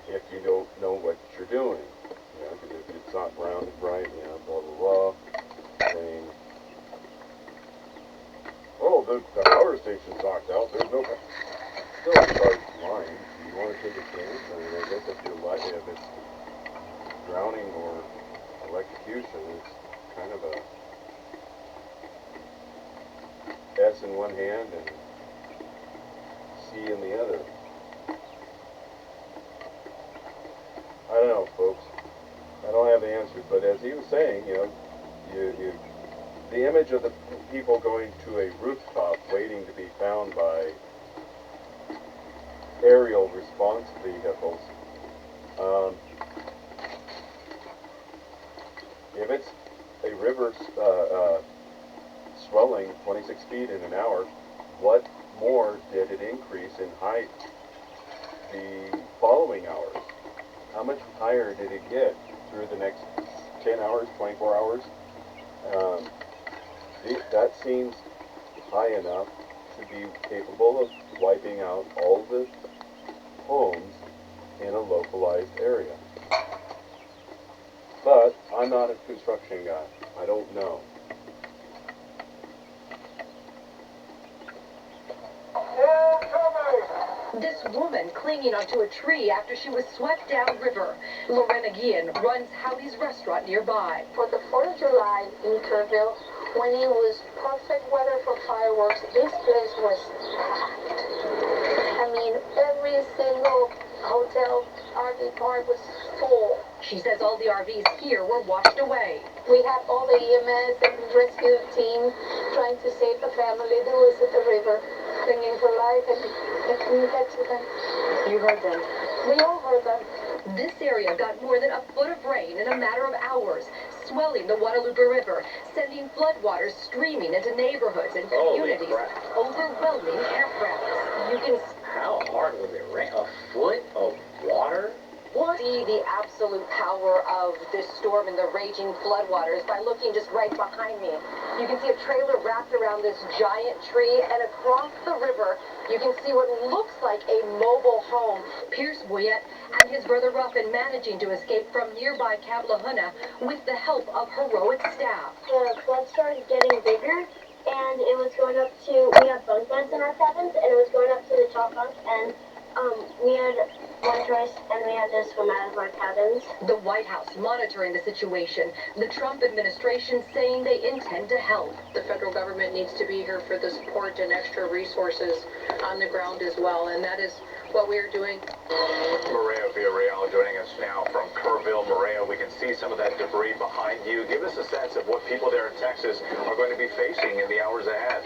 if you don't know what you're doing. Because if it's not grounded right, blah, blah, blah, saying, oh, the power station's knocked out, there's no, still a charged line. Do you want to take a chance? I mean, I guess if it's drowning or electrocution, it's kind of a S in one hand and C in the other. I don't know, folks. I don't have the answer, but as he was saying, the image of the people going to a rooftop waiting to be found by aerial response vehicles. If it's a river swelling 26 feet in an hour, what more did it increase in height the following hours? How much higher did it get through the next 10 hours, 24 hours? That seems high enough to be capable of wiping out all the homes in a localized area. But I'm not a construction guy. I don't know. This woman clinging onto a tree after she was swept downriver. Lorena Guillen runs Howdy's restaurant nearby. For the 4th of July in Kerrville, when it was perfect weather for fireworks, this place was packed. I mean, every single hotel, RV park was full. She says all the RVs here were washed away. We had all the EMS and rescue team trying to save the family that was at the river, clinging for life, and they couldn't get to them. You heard them. We all heard them. This area got more than a foot of rain in a matter of hours, swelling the Guadalupe River, sending floodwaters streaming into neighborhoods and communities, overwhelming campgrounds. You can How hard was it rain? A foot of water? see the absolute power of this storm and the raging floodwaters by looking just right behind me. You can see a trailer wrapped around this giant tree, and across the river, you can see what looks like a mobile home. Pierce Boyette and his brother Ruffin managing to escape from nearby Kablahuna with the help of heroic staff. The flood started getting bigger, and it was going up to, we had bunk beds in our cabins, and it was going up to the top bunk, and we had one choice, and we had to swim out of our cabins. The White House monitoring the situation. The Trump administration saying they intend to help. The federal government needs to be here for the support and extra resources on the ground as well, and that is what we are doing. Maria Villarreal joining us now from Kerrville. Maria, we can see some of that debris behind you. Give us a sense of what people there in Texas are going to be facing in the hours ahead.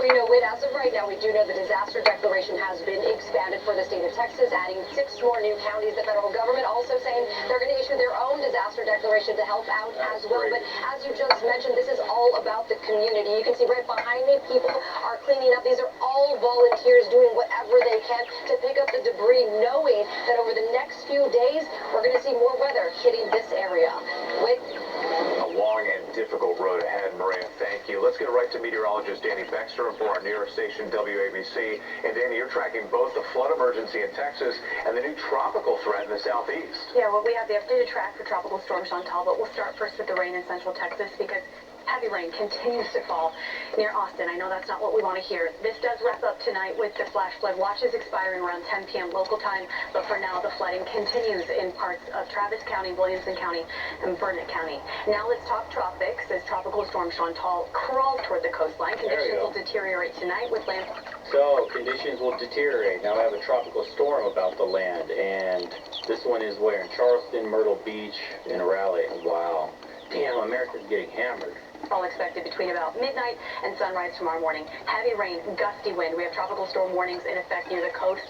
We know it as of right now. We do know the disaster declaration has been expanded for the state of Texas, adding 6 more new counties. The federal government also saying they're going to issue their own disaster declaration to help out as well. But as you just mentioned, this is all about the community. You can see right behind me, people are cleaning up. These are all volunteers doing whatever they can to pick up the debris, knowing that over the next few days, we're going to see more weather hitting this area. A long and difficult road ahead, Maria. Thank you. Let's get right to meteorologist Danny Baxter for our New York station, WABC. And Danny, you're tracking both the flood emergency in Texas and the new tropical threat in the southeast. Yeah, well, we have the updated track for Tropical Storm Chantal, but we'll start first with the rain in central Texas because heavy rain continues to fall near Austin. I know that's not what we want to hear. This does wrap up tonight with the flash flood watches expiring around 10 p.m. local time, but for now the flooding continues in parts of Travis County, Williamson County, and Burnett County. Now let's talk tropics as Tropical Storm Chantal crawls toward the coastline. Conditions will deteriorate tonight with landfall. So, conditions will deteriorate. Now we have a tropical storm about the land, and this one is where? In Charleston, Myrtle Beach, and Raleigh. Wow. Damn, America's getting hammered. All expected between about midnight and sunrise tomorrow morning. Heavy rain, gusty wind. We have tropical storm warnings in effect near the coast,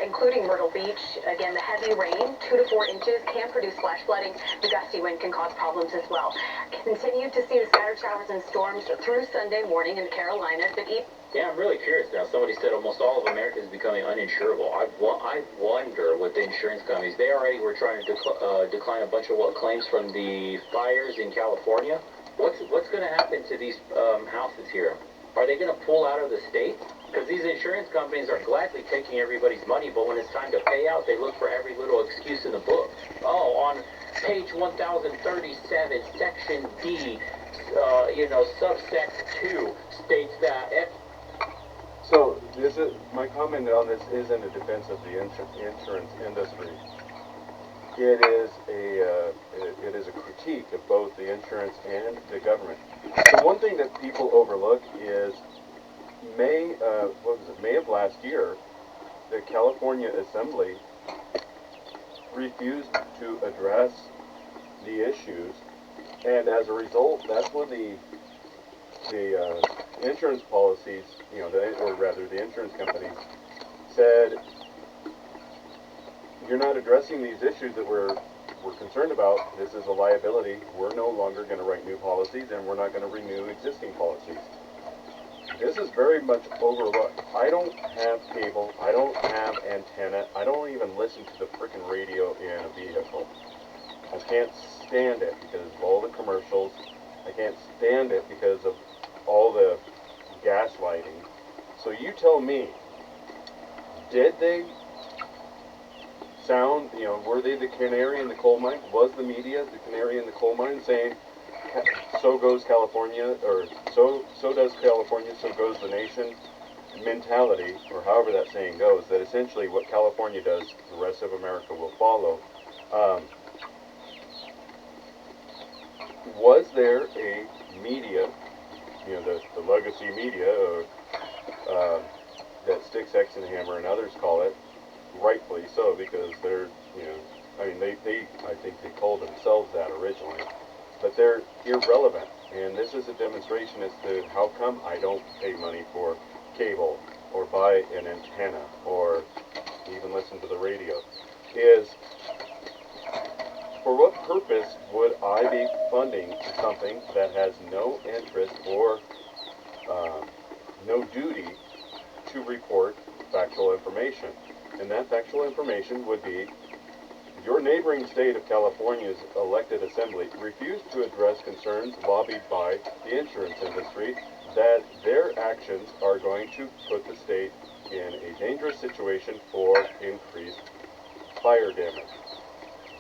including Myrtle Beach. Again, the heavy rain, 2 to 4 inches, can produce flash flooding. The gusty wind can cause problems as well. Continue to see the scattered showers and storms through Sunday morning in the Carolinas, but yeah, I'm really curious now. Somebody said almost all of America is becoming uninsurable. I wonder what the insurance companies, they already were trying to decline a bunch of claims from the fires in California. What's going to happen to these houses here? Are they going to pull out of the state? Because these insurance companies are gladly taking everybody's money, but when it's time to pay out, they look for every little excuse in the book. Oh, on page 1037, section D, subsection 2 states that... So, my comment on this isn't a defense of the insurance industry. It is a critique of both the insurance and the government. The one thing that people overlook is May of last year, the California Assembly refused to address the issues, and as a result, that's when the insurance policies, the insurance companies said, you're not addressing these issues that we're concerned about. This is a liability. We're no longer going to write new policies, and we're not going to renew existing policies. this is very much overlooked. I don't have cable. I don't have antenna. I don't even listen to the frickin' radio in a vehicle. I can't stand it because of all the commercials. I can't stand it because of all the gaslighting. So you tell me, did they sound, were they the canary in the coal mine? Was the media the canary in the coal mine saying, so goes California, or so does California, so goes the nation mentality, or however that saying goes, that essentially what California does, the rest of America will follow. Was there a media, the legacy media, that sticks X in the hammer and others call it, rightfully so, because they're, I think they called themselves that originally, but they're irrelevant, and this is a demonstration as to how come I don't pay money for cable, or buy an antenna, or even listen to the radio, is for what purpose would I be funding something that has no interest or no duty to report factual information? And that factual information would be your neighboring state of California's elected assembly refused to address concerns lobbied by the insurance industry that their actions are going to put the state in a dangerous situation for increased fire damage.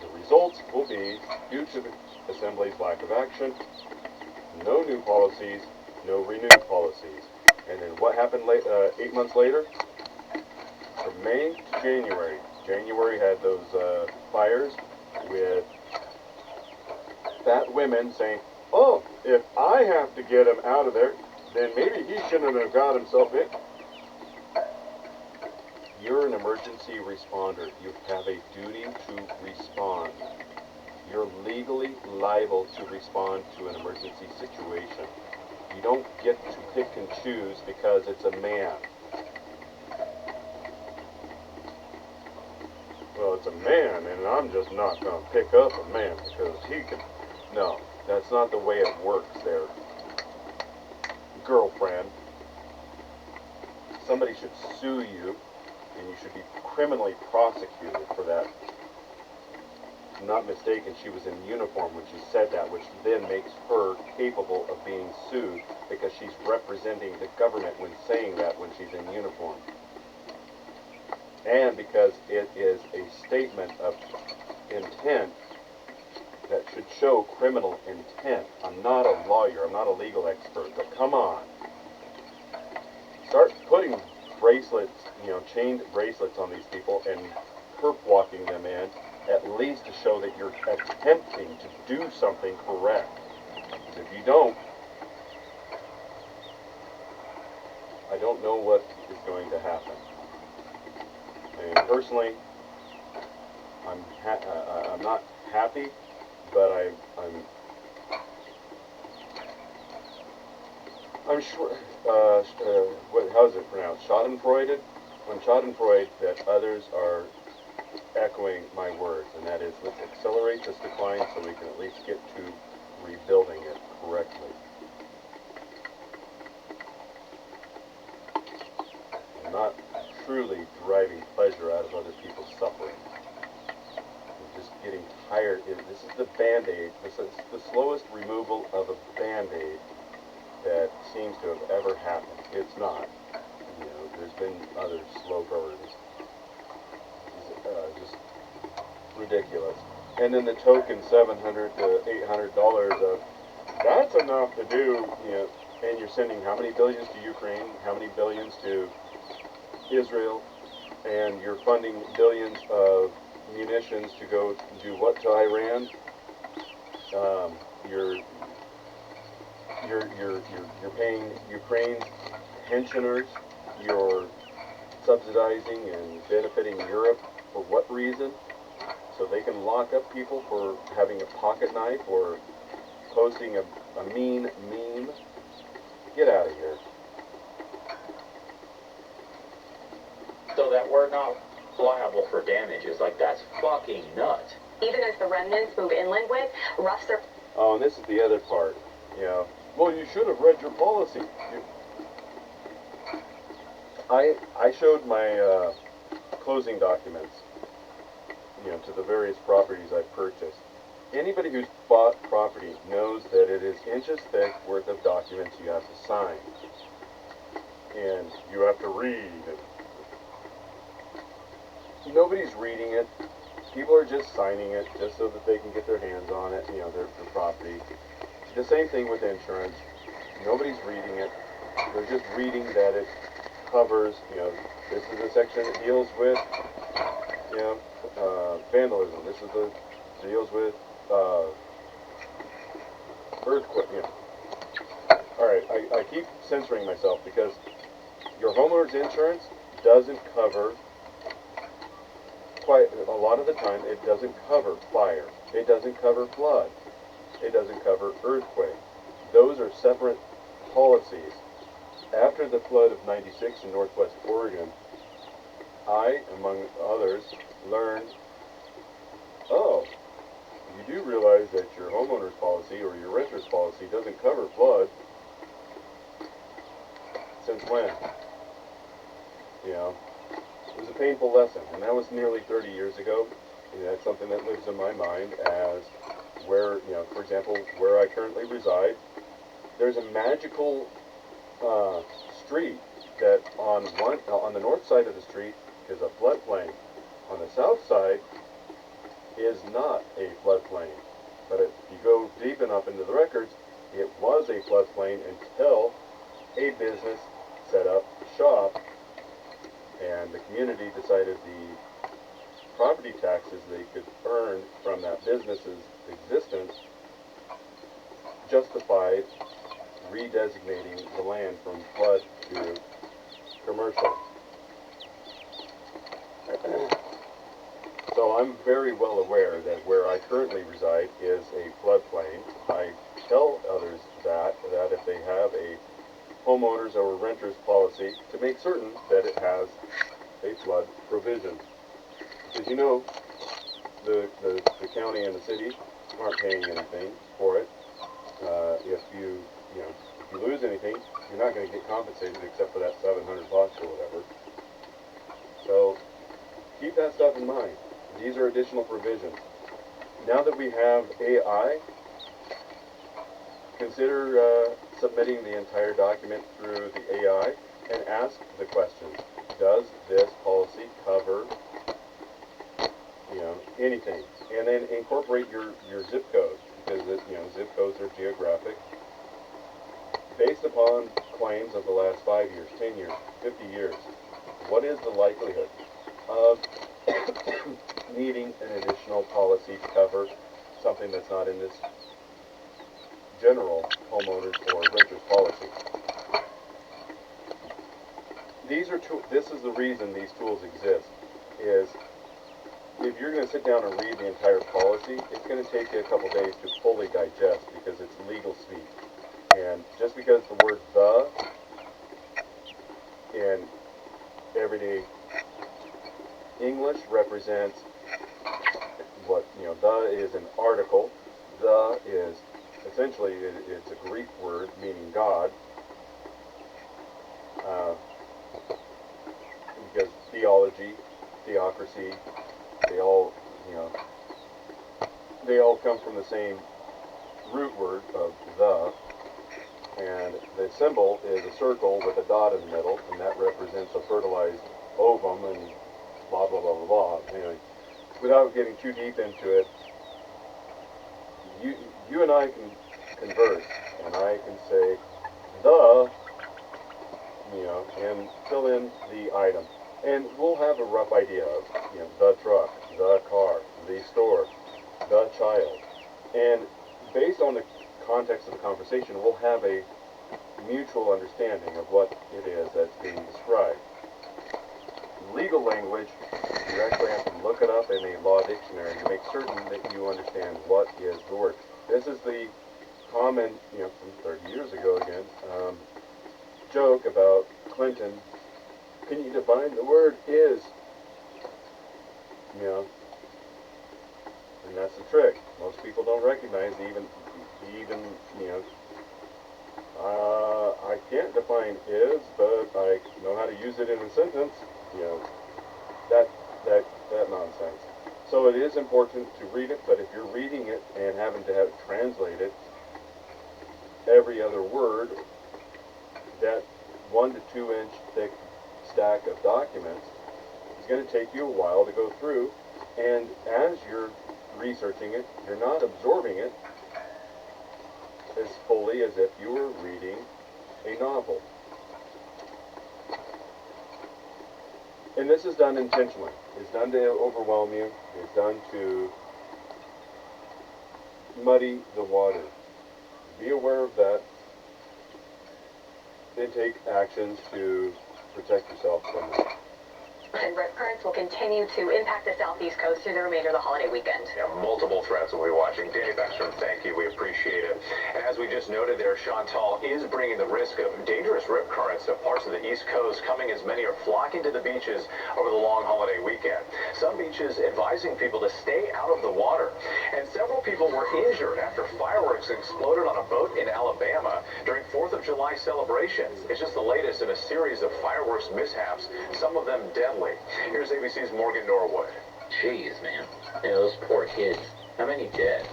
The results will be, due to the Assembly's lack of action, no new policies, no renewed policies. And then what happened 8 months later? From May to January. January had those fires with fat women saying, oh, if I have to get him out of there, then maybe he shouldn't have got himself in. You're an emergency responder. You have a duty to respond. You're legally liable to respond to an emergency situation. You don't get to pick and choose because it's a man. Well, it's a man, and I'm just not going to pick up a man because he can. No, that's not the way it works there. Girlfriend. Somebody should sue you, and you should be criminally prosecuted for that. If I'm not mistaken, she was in uniform when she said that, which then makes her capable of being sued because she's representing the government when saying that when she's in uniform. And because it is a statement of intent that should show criminal intent. I'm not a lawyer, I'm not a legal expert, but come on. Start putting bracelets, chained bracelets on these people and perp walking them in, at least to show that you're attempting to do something correct. If you don't, I don't know what is going to happen. And personally, I'm not happy, but I'm sure. How is it pronounced? Schadenfreude. I'm schadenfreude that others are echoing my words, and that is, let's accelerate this decline so we can at least get to rebuilding it correctly. I'm not truly deriving pleasure out of other people's suffering. I'm just getting tired. This is the Band-Aid. This is the slowest removal of a Band-Aid that seems to have ever happened. It's not. There's been other slow burns. It's just ridiculous. And then the token $700 to $800 of, that's enough to do, and you're sending how many billions to Ukraine, how many billions to Israel, and you're funding billions of munitions to go do what to Iran? You're paying Ukraine's pensioners. You're subsidizing and benefiting Europe for what reason? So they can lock up people for having a pocket knife or posting a mean meme? Get out of here. So that we're not liable for damages, that's fucking nuts. Even as the remnants move inland with rough surface. Oh, and this is the other part. Well, you should have read your policy. I showed my closing documents, to the various properties I've purchased. Anybody who's bought property knows that it is inches thick worth of documents you have to sign. And you have to read. Nobody's reading it. People are just signing it just so that they can get their hands on it, their property. The same thing with insurance. Nobody's reading it. They're just reading that it covers, this is the section that deals with, vandalism. This is the deals with earthquake. Alright, I keep censoring myself because your homeowner's insurance doesn't cover, quite a lot of the time, it doesn't cover fire. It doesn't cover flood. It doesn't cover earthquake. Those are separate policies. After the flood of '96 in Northwest Oregon, I, among others, learned, oh, you do realize that your homeowner's policy or your renter's policy doesn't cover flood. Since when? It was a painful lesson, and that was nearly 30 years ago. That's something that lives in my mind as where, for example, where I currently reside, there's a magical street that on the north side of the street is a floodplain. On the south side is not a floodplain. But if you go deep enough into the records, it was a floodplain until a business set up shop and the community decided the property taxes they could earn from that business's existence justified redesignating the land from flood to commercial. So I'm very well aware that where I currently reside is a floodplain. I tell others that if they have a homeowner's or renter's policy, to make certain that it has a flood provision. Because the county and the city aren't paying anything for it. If you lose anything, you're not going to get compensated except for that $700 or whatever. So keep that stuff in mind. These are additional provisions. Now that we have AI, consider submitting the entire document through the AI and ask the question, does this policy cover anything? And then incorporate your zip code, because zip codes are geographic. Based upon claims of the last 5 years, 10 years, 50 years, what is the likelihood of needing an additional policy to cover something that's not in this general homeowners or renters policy? This is the reason these tools exist, is if you're going to sit down and read the entire policy, it's going to take you a couple days to fully digest because it's legal speak. And just because the word "the" in everyday English represents what, "the" is an article, "the" is essentially, it's a Greek word meaning God, because theology, theocracy, they all come from the same root word of "the," and the symbol is a circle with a dot in the middle, and that represents a fertilized ovum, and blah, blah, blah, blah, blah. Anyway, without getting too deep into it, you and I can converse, and I can say, "the," and fill in the item. And we'll have a rough idea of, the truck, the car, the store, the child. And based on the context of the conversation, we'll have a mutual understanding of what it is that's being described. Legal language, you actually have to look it up in a law dictionary to make certain that you understand what is the word. This is the common, from 30 years ago again, joke about Clinton. Can you define the word "is"? And that's the trick. Most people don't recognize even I can't define is, but I know how to use it in a sentence. You know, that nonsense. So it is important to read it, but if you're reading it and having to have it translated, every other word, that 1 to 2 inch thick stack of documents is going to take you a while to go through, and as you're researching it, you're not absorbing it as fully as if you were reading a novel. And this is done intentionally. It's done to overwhelm you. It's done to muddy the water. Be aware of that and take actions to protect yourself from it. And rip currents will continue to impact the southeast coast through the remainder of the holiday weekend. Yeah, multiple threats will be watching. Danny Beckstrom, thank you. We appreciate it. And as we just noted there, Chantal is bringing the risk of dangerous rip currents to parts of the East Coast, coming as many are flocking to the beaches over the long holiday weekend. Some beaches advising people to stay out of the water. And several people were injured after fireworks exploded on a boat in Alabama during 4th of July celebrations. It's just the latest in a series of fireworks mishaps, some of them deadly. Here's ABC's Morgan Norwood. Jeez, man. You know, those poor kids. How many dead?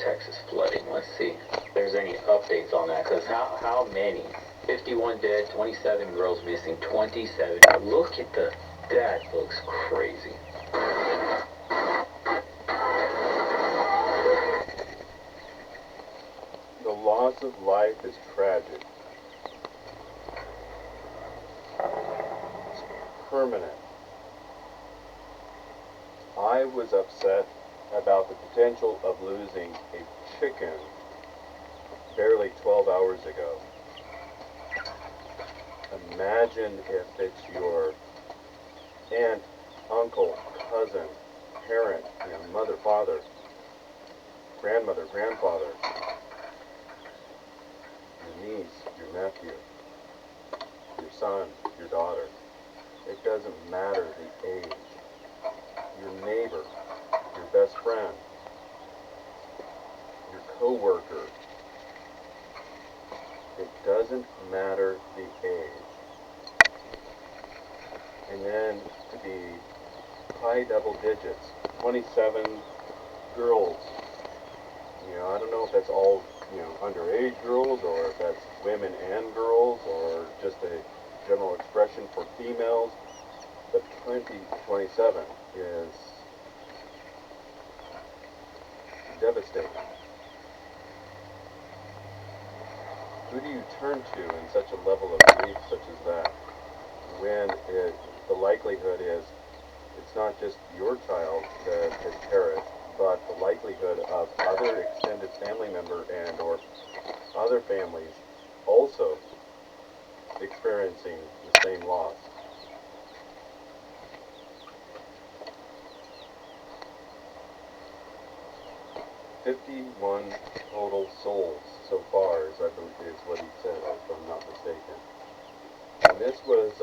Texas flooding. Let's see if there's any updates on that. Because how many? 51 dead, 27 girls missing, 27. Look at that looks crazy. The loss of life is tragic. It's permanent. I was upset about the potential of losing a chicken barely 12 hours ago. Imagine if it's your aunt, uncle, cousin, parent, your mother, father, grandmother, grandfather, your niece, your nephew, your son, your daughter. It doesn't matter the age. Your neighbor, your best friend, your co-worker. It doesn't matter the age. And then to be high double digits, 27 girls. You know, I don't know if that's all, you know, underage girls, or if that's women and girls, or just a general expression for females. But 27 is devastating. Who do you turn to in such a level of grief such as that, when the likelihood is it's not just your child that has perished, but the likelihood of other extended family member and or other families also experiencing the same loss? "51 total souls so far," is what he said, if I'm not mistaken. And this was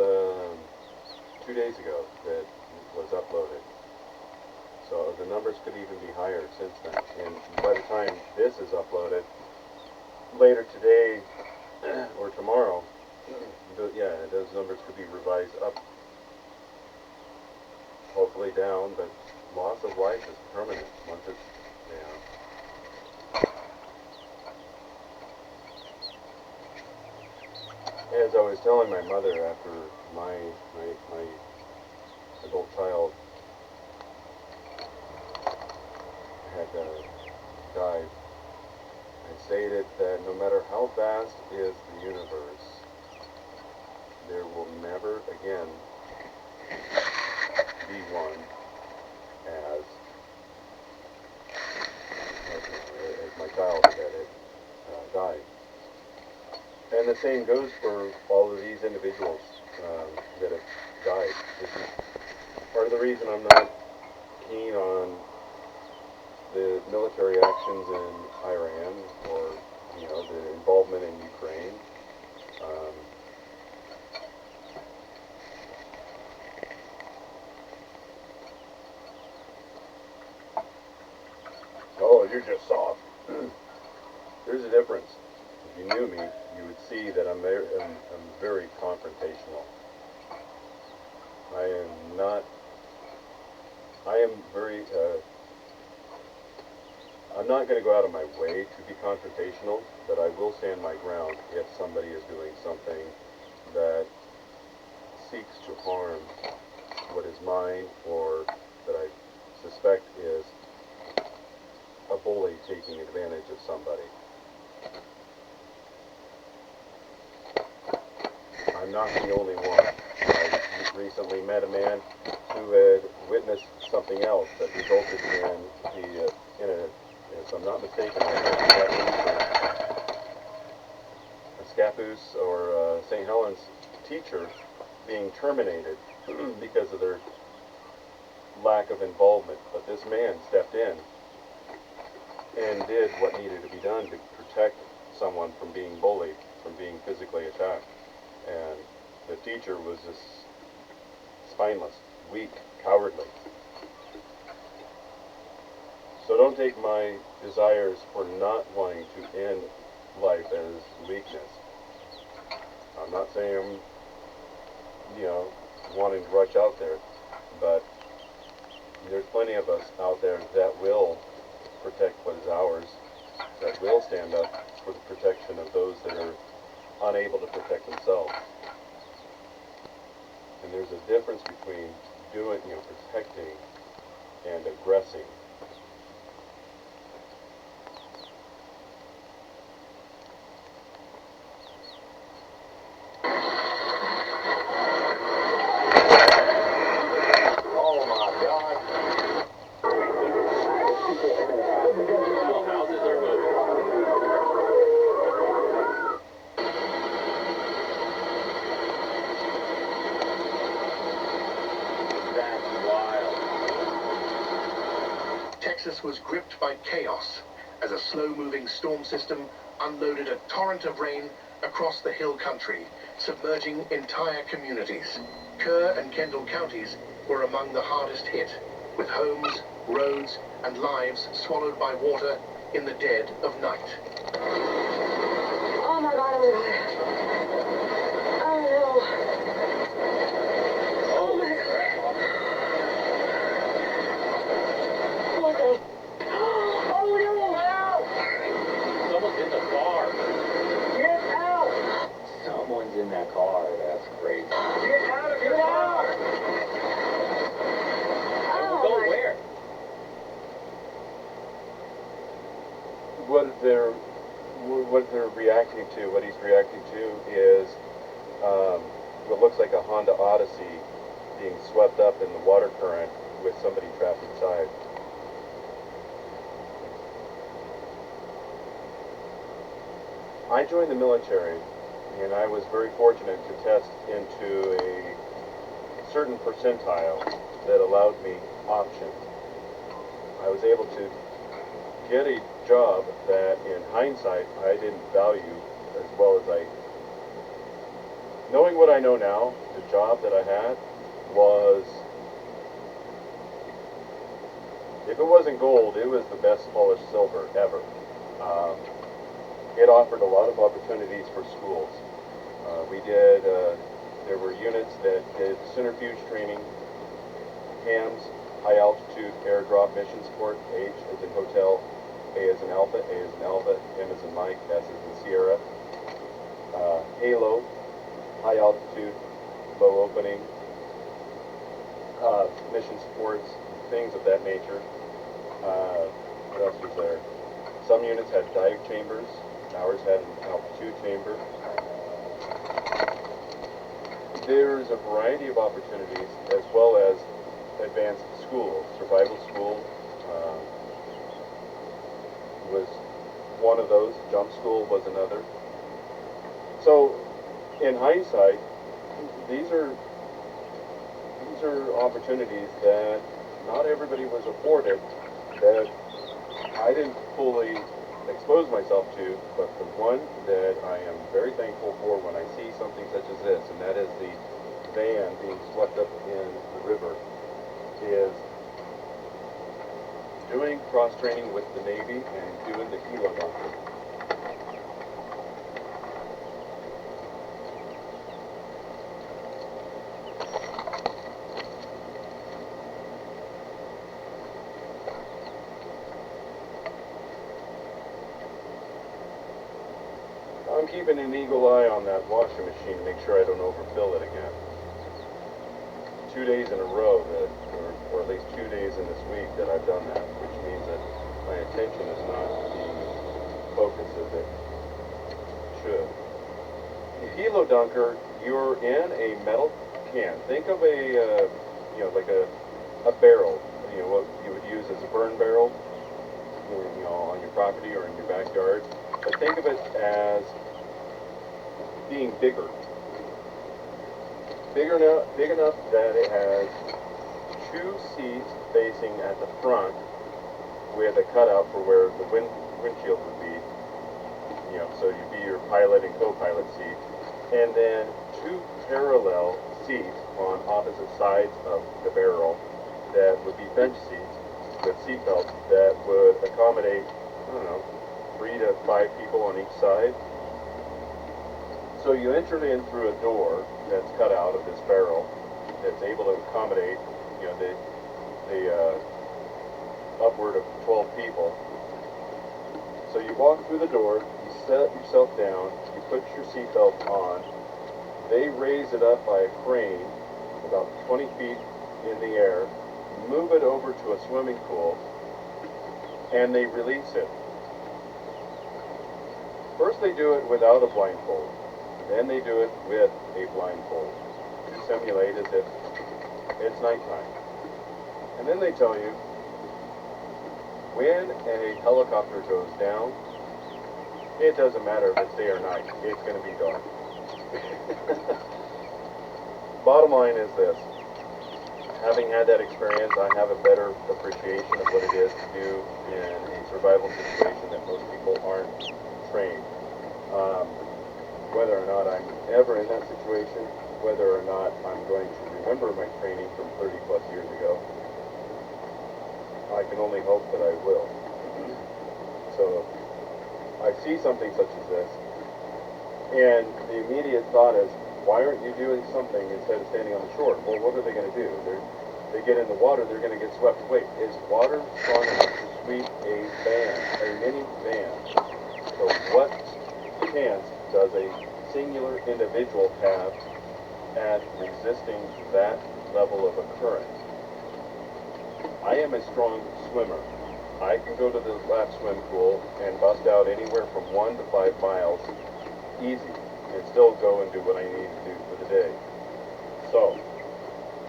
2 days ago that it was uploaded. So the numbers could even be higher since then. And by the time this is uploaded, later today or tomorrow, those numbers could be revised up, hopefully down, but loss of life is permanent once it's, you know. As I was telling my mother after my adult child had died, I stated that no matter how vast is the universe, there will never again be one as my child that had died. And the same goes for all of these individuals that have died. This is part of the reason I'm not keen on the military actions in Iran, or, you know, the involvement in Ukraine. Oh, you're just soft. There's a difference. If you knew me, you would see that I'm very confrontational. I am not. I am very. I'm not going to go out of my way to be confrontational, but I will stand my ground if somebody is doing something that seeks to harm what is mine, or that I suspect is a bully taking advantage of somebody. I'm not the only one. I recently met a man who had witnessed something else that resulted in if I'm not mistaken, a Scappoose or St. Helens teacher being terminated because of their lack of involvement. But this man stepped in and did what needed to be done to protect someone from being bullied, from being physically attacked. And the teacher was just spineless, weak, cowardly. So don't take my desires for not wanting to end life as weakness. I'm not saying I'm, wanting to rush out there, but there's plenty of us out there that will protect what is ours, that will stand up for the protection of those that are unable to protect themselves. And there's a difference between protecting and aggressing. Texas was gripped by chaos as a slow-moving storm system unloaded a torrent of rain across the hill country, submerging entire communities. Kerr and Kendall counties were among the hardest hit, with homes, roads, and lives swallowed by water in the dead of night. Oh my God, oh my God. Oh no. Oh my God. What the? Oh no. Someone's in the car. Get out! Someone's in that car. That's crazy. Get out of your car! Oh Go my. where? What they're reacting to, what he's reacting to is what looks like a Honda Odyssey being swept up in the water current with somebody trapped inside. I joined the military, and I was very fortunate to test into a certain percentile that allowed me options. I was able to get a job that, in hindsight, I didn't value as well as knowing what I know now, the job that I had was, if it wasn't gold, it was the best polished silver ever. It offered a lot of opportunities for schools. There were units that did centrifuge training, HAMS, high altitude airdrop mission support, H as in hotel, A as in alpha, A as in alpha, M as in Mike, S as in Sierra, HALO, high altitude, low opening, mission supports, things of that nature. What else was there? Some units had dive chambers, ours had an altitude chamber. There's a variety of opportunities, as well as advanced school. Survival school was one of those. Jump school was another. So, in hindsight, these are opportunities that not everybody was afforded, that I didn't fully expose myself to, but the one that I am very thankful for when I see something such as this, and that is the van being swept up in the river, is doing cross-training with the Navy and doing the kilo bunker. keeping an eagle eye on that washing machine to make sure I don't overfill it again. 2 days in a row that, or at least 2 days in this week that I've done that, which means that my attention is not being focused as it should. A helo dunker, you're in a metal can. Think of a, like a barrel, what you would use as a burn barrel, on your property or in your backyard. But think of it as being bigger. Big enough that it has 2 seats facing at the front with a cutout for where the windshield would be. So you'd be your pilot and co-pilot seat. And then 2 parallel seats on opposite sides of the barrel that would be bench seats with seat belts that would accommodate, 3 to 5 people on each side. So you entered in through a door that's cut out of this barrel that's able to accommodate, the upward of 12 people. So you walk through the door, you set yourself down, you put your seatbelt on, they raise it up by a crane about 20 feet in the air, move it over to a swimming pool, and they release it. First they do it without a blindfold, then they do it with a blindfold to simulate as if it's nighttime. And then they tell you, when a helicopter goes down, it doesn't matter if it's day or night, it's going to be dark. Bottom line is this. Having had that experience, I have a better appreciation of what it is to do in a survival situation that most people aren't trained. Whether or not I'm ever in that situation, whether or not I'm going to remember my training from 30 plus years ago, I can only hope that I will. So I see something such as this, and the immediate thought is, why aren't you doing something instead of standing on the shore? Well, what are they going to do? They get in the water, they're going to get swept away. Is water strong enough to sweep a van, a mini van? So what chance does a singular individual have at resisting that level of a current? I am a strong swimmer. I can go to the lap swim pool and bust out anywhere from 1 to 5 miles easy and still go and do what I need to do for the day. So,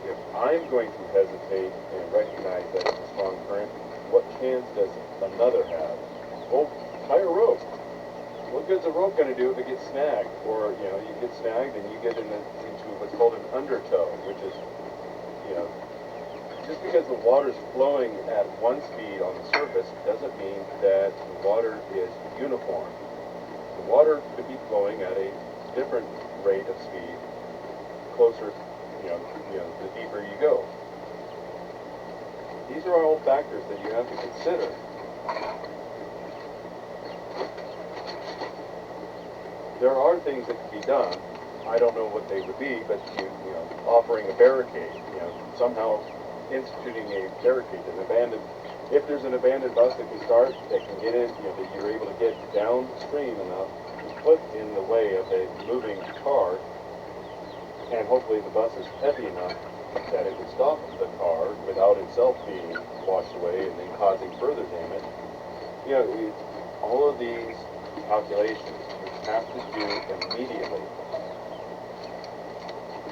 if I'm going to hesitate and recognize that it's a strong current, what chance does another have? Well, tie a rope. What good's a rope going to do if it gets snagged? Or, you get snagged and you get into what's called an undertow, which is, just because the water's flowing at one speed on the surface doesn't mean that the water is uniform. The water could be flowing at a different rate of speed, closer, the deeper you go. These are all factors that you have to consider. There are things that can be done. I don't know what they would be, but offering a barricade, somehow instituting a barricade, if there's an abandoned bus that can start, that can get in, that you're able to get downstream enough to put in the way of a moving car, and hopefully the bus is heavy enough that it would stop the car without itself being washed away and then causing further damage. All of these calculations you have to do immediately.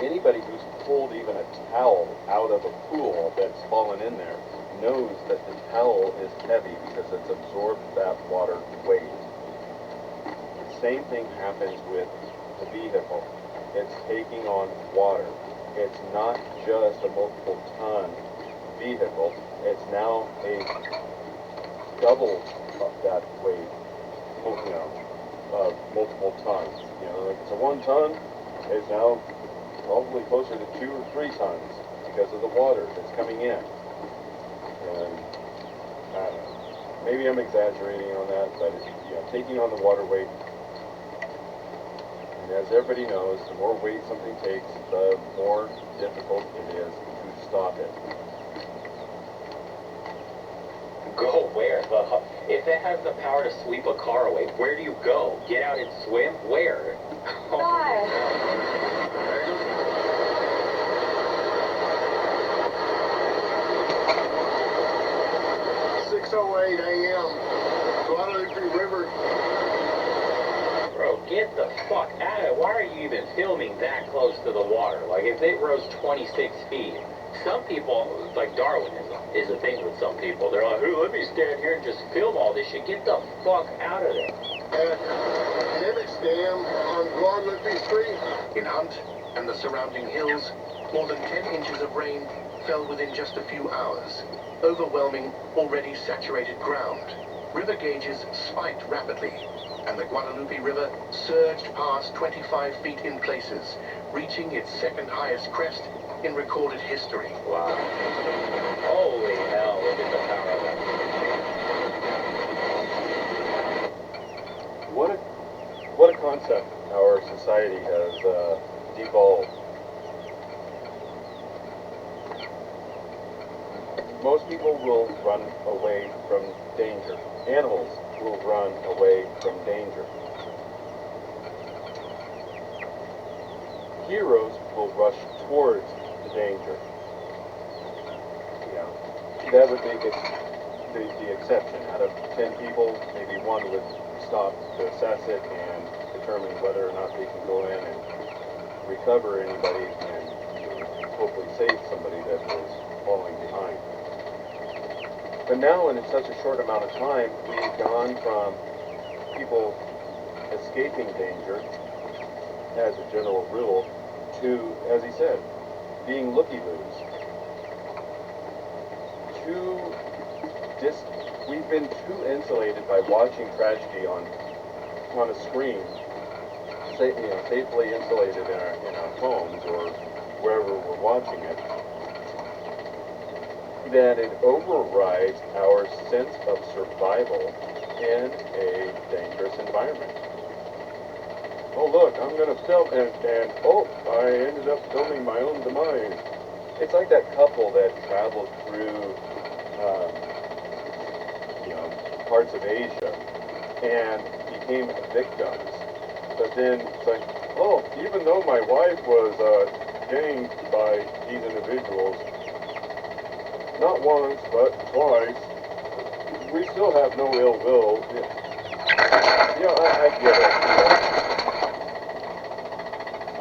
Anybody who's pulled even a towel out of a pool that's fallen in there knows that the towel is heavy because it's absorbed that water weight. The same thing happens with the vehicle. It's taking on water. It's not just a multiple ton vehicle. It's now a double of that weight, of multiple tons. Like it's a 1 ton, it's now probably closer to 2 or 3 tons because of the water that's coming in. And I don't know. Maybe I'm exaggerating on that, but it's, taking on the water weight. And as everybody knows, the more weight something takes, the more difficult it is to stop it. Go where? If it has the power to sweep a car away, where do you go? Get out and swim? Where? Bye. 6:08 a.m. Guadalupe River. Bro, get the fuck out of it. Why are you even filming that close to the water? Like, if it rose 26 feet, some people, like Darwinism, is a thing with some people. They're like, hey, let me stand here and just film all this shit. Get the fuck out of there. At Nimitz Dam on Guadalupe Street. In Hunt and the surrounding hills, more than 10 inches of rain fell within just a few hours, overwhelming already saturated ground. River gauges spiked rapidly, and the Guadalupe River surged past 25 feet in places, reaching its second highest crest in recorded history. Wow. Holy hell, look at the power of that. What a concept our society has devolved. Most people will run away from danger. Animals will run away from danger. Heroes will rush towards the danger. That would make it the exception. Out of 10 people, maybe one would stop to assess it and determine whether or not they can go in and recover anybody and hopefully save somebody that was falling behind. But now, in such a short amount of time, we've gone from people escaping danger, as a general rule, to, as he said, being looky-loos. We've been too insulated by watching tragedy on a screen, safely insulated in our homes or wherever we're watching it, that it overrides our sense of survival in a dangerous environment. Oh look, I'm going to film, and oh, I ended up filming my own demise. It's like that couple that traveled through, parts of Asia and became victims. But then it's like, oh, even though my wife was ganged by these individuals, not once, but twice, we still have no ill will. I get it.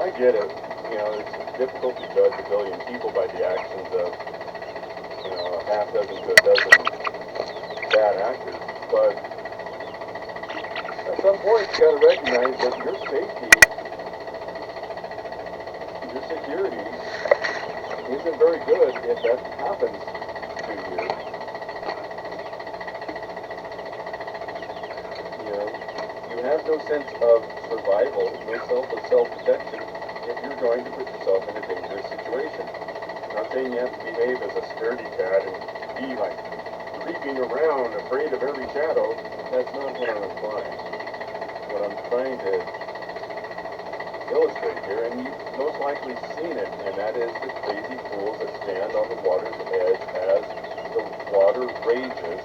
I get it. It's difficult to judge a billion people by the actions of, a half dozen to a dozen bad actors. But at some point, you got to recognize that your safety, your security, isn't very good if that happens to you. You have no sense of survival, no self-protection if you're going to put yourself in a dangerous situation. I'm not saying you have to behave as a scaredy cat and be like creeping around, afraid of every shadow. That's not what I'm implying. What I'm trying to illustrate here, and you've most likely seen it, and that is the crazy fools that stand on the water's edge as the water rages,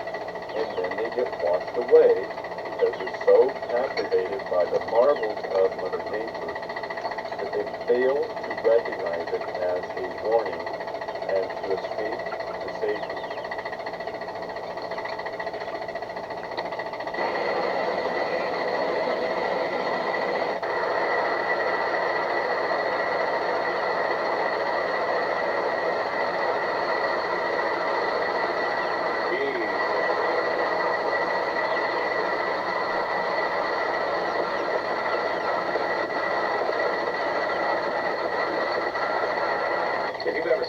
and then they get washed away because they're so captivated by the marvels of Mother Nature that they fail to recognize it as a warning and to escape to safety.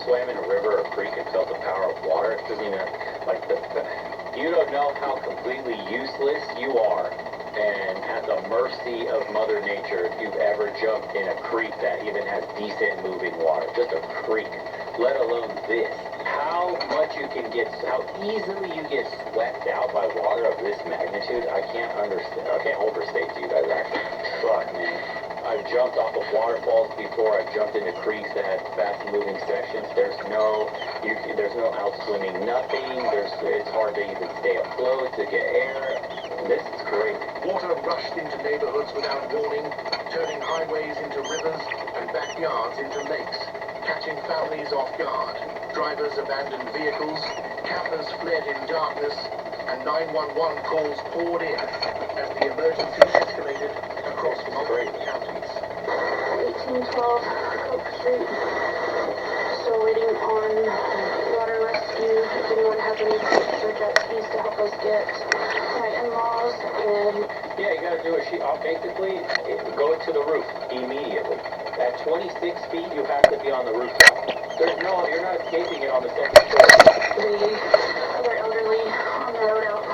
Swam in a river or creek and felt the power of water, it doesn't even, you don't know how completely useless you are and at the mercy of Mother Nature if you've ever jumped in a creek that even has decent moving water. Just a creek, let alone this. How much you can get, how easily you get swept out by water of this magnitude, I can't understand, I can't overstate to you guys actually. Fuck, man. jumped off of waterfalls before. I've jumped into creeks that had fast-moving sections. There's no out swimming, nothing. It's hard to even stay afloat, to get air. This is crazy. Water rushed into neighborhoods without warning, turning highways into rivers and backyards into lakes, catching families off guard. Drivers abandoned vehicles, campers fled in darkness, and 911 calls poured in as the emergency escalated across multiple counties. 1812 Coke Street. Still waiting on water rescue. If anyone has any boats or jet skis to help us get my in-laws and... Yeah, you gotta do a sheet. Basically, go to the roof immediately. At 26 feet, you have to be on the rooftop. You're not escaping it on the second floor. The other elderly on the road out.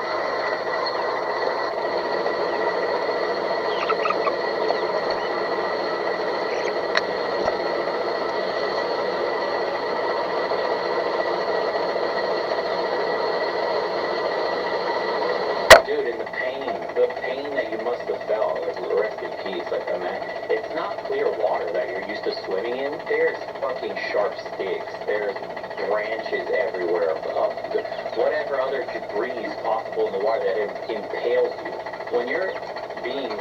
Dude, and the pain that you must have felt, like, rest in peace, like, man, it's not clear water that you're used to swimming in. There's fucking sharp sticks, there's branches everywhere, whatever other debris is possible in the water that impales you. When you're being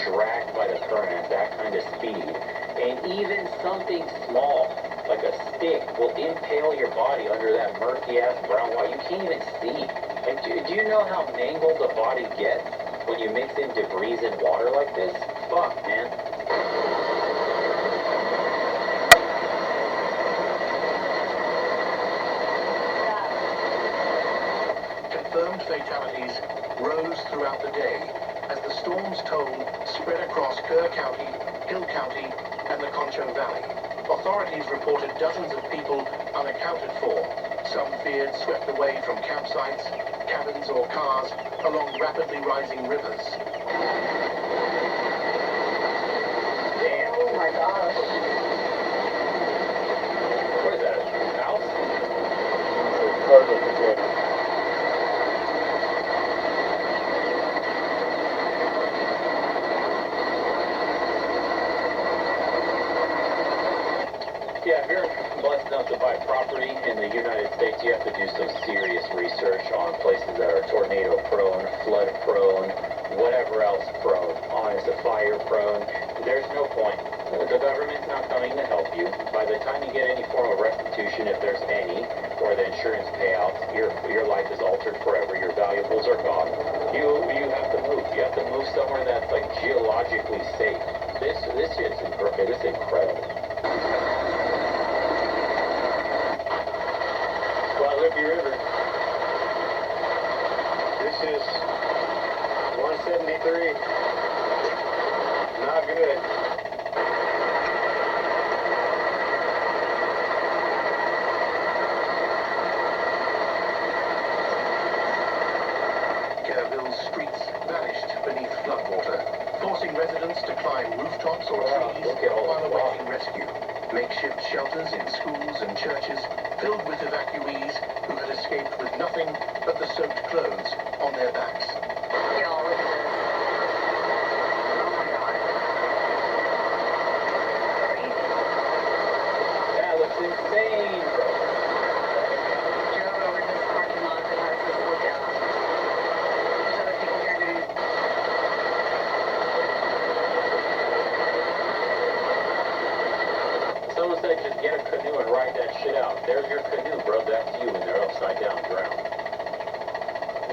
dragged by the current at that kind of speed, and even something small, like a stick, will impale your body under that murky-ass brown water. You can't even see. Like, do you know how mangled the body gets when you mix in debris in water like this? Fuck, man. Confirmed fatalities rose throughout the day as the storm's toll spread across Kerr County, Hill County, and the Concho Valley. Authorities reported dozens of people unaccounted for. Some feared swept away from campsites, cabins, or cars along rapidly rising rivers. Damn. Oh my gosh. What is that, a house? It's a cargo container. Yeah, if you're blessed enough to buy property in the United States, you have to do some serious research on places that are tornado prone, flood prone, whatever else prone, honest, fire prone. There's no point. The government's not coming to help you. By the time you get any form of restitution, if there's any, or the insurance payouts, your life is altered forever. Your valuables are gone. You have to move. You have to move somewhere that's like geologically safe. This is incredible. Guadalupe River. This is 173. Not good. Kerrville's streets vanished beneath floodwater, forcing residents to climb rooftops or trees while awaiting rescue. Makeshift shelters in schools and churches filled with evacuees who had escaped with nothing but the soaked clothes on their backs. Y'all, look at this. Oh my God. That looks insane, bro. Drove over to this parking lot that has this lookout. There's other people here doing... Someone said just get a canoe and ride that shit out. There's your canoe, bro. That's you, and they're upside down, drowned.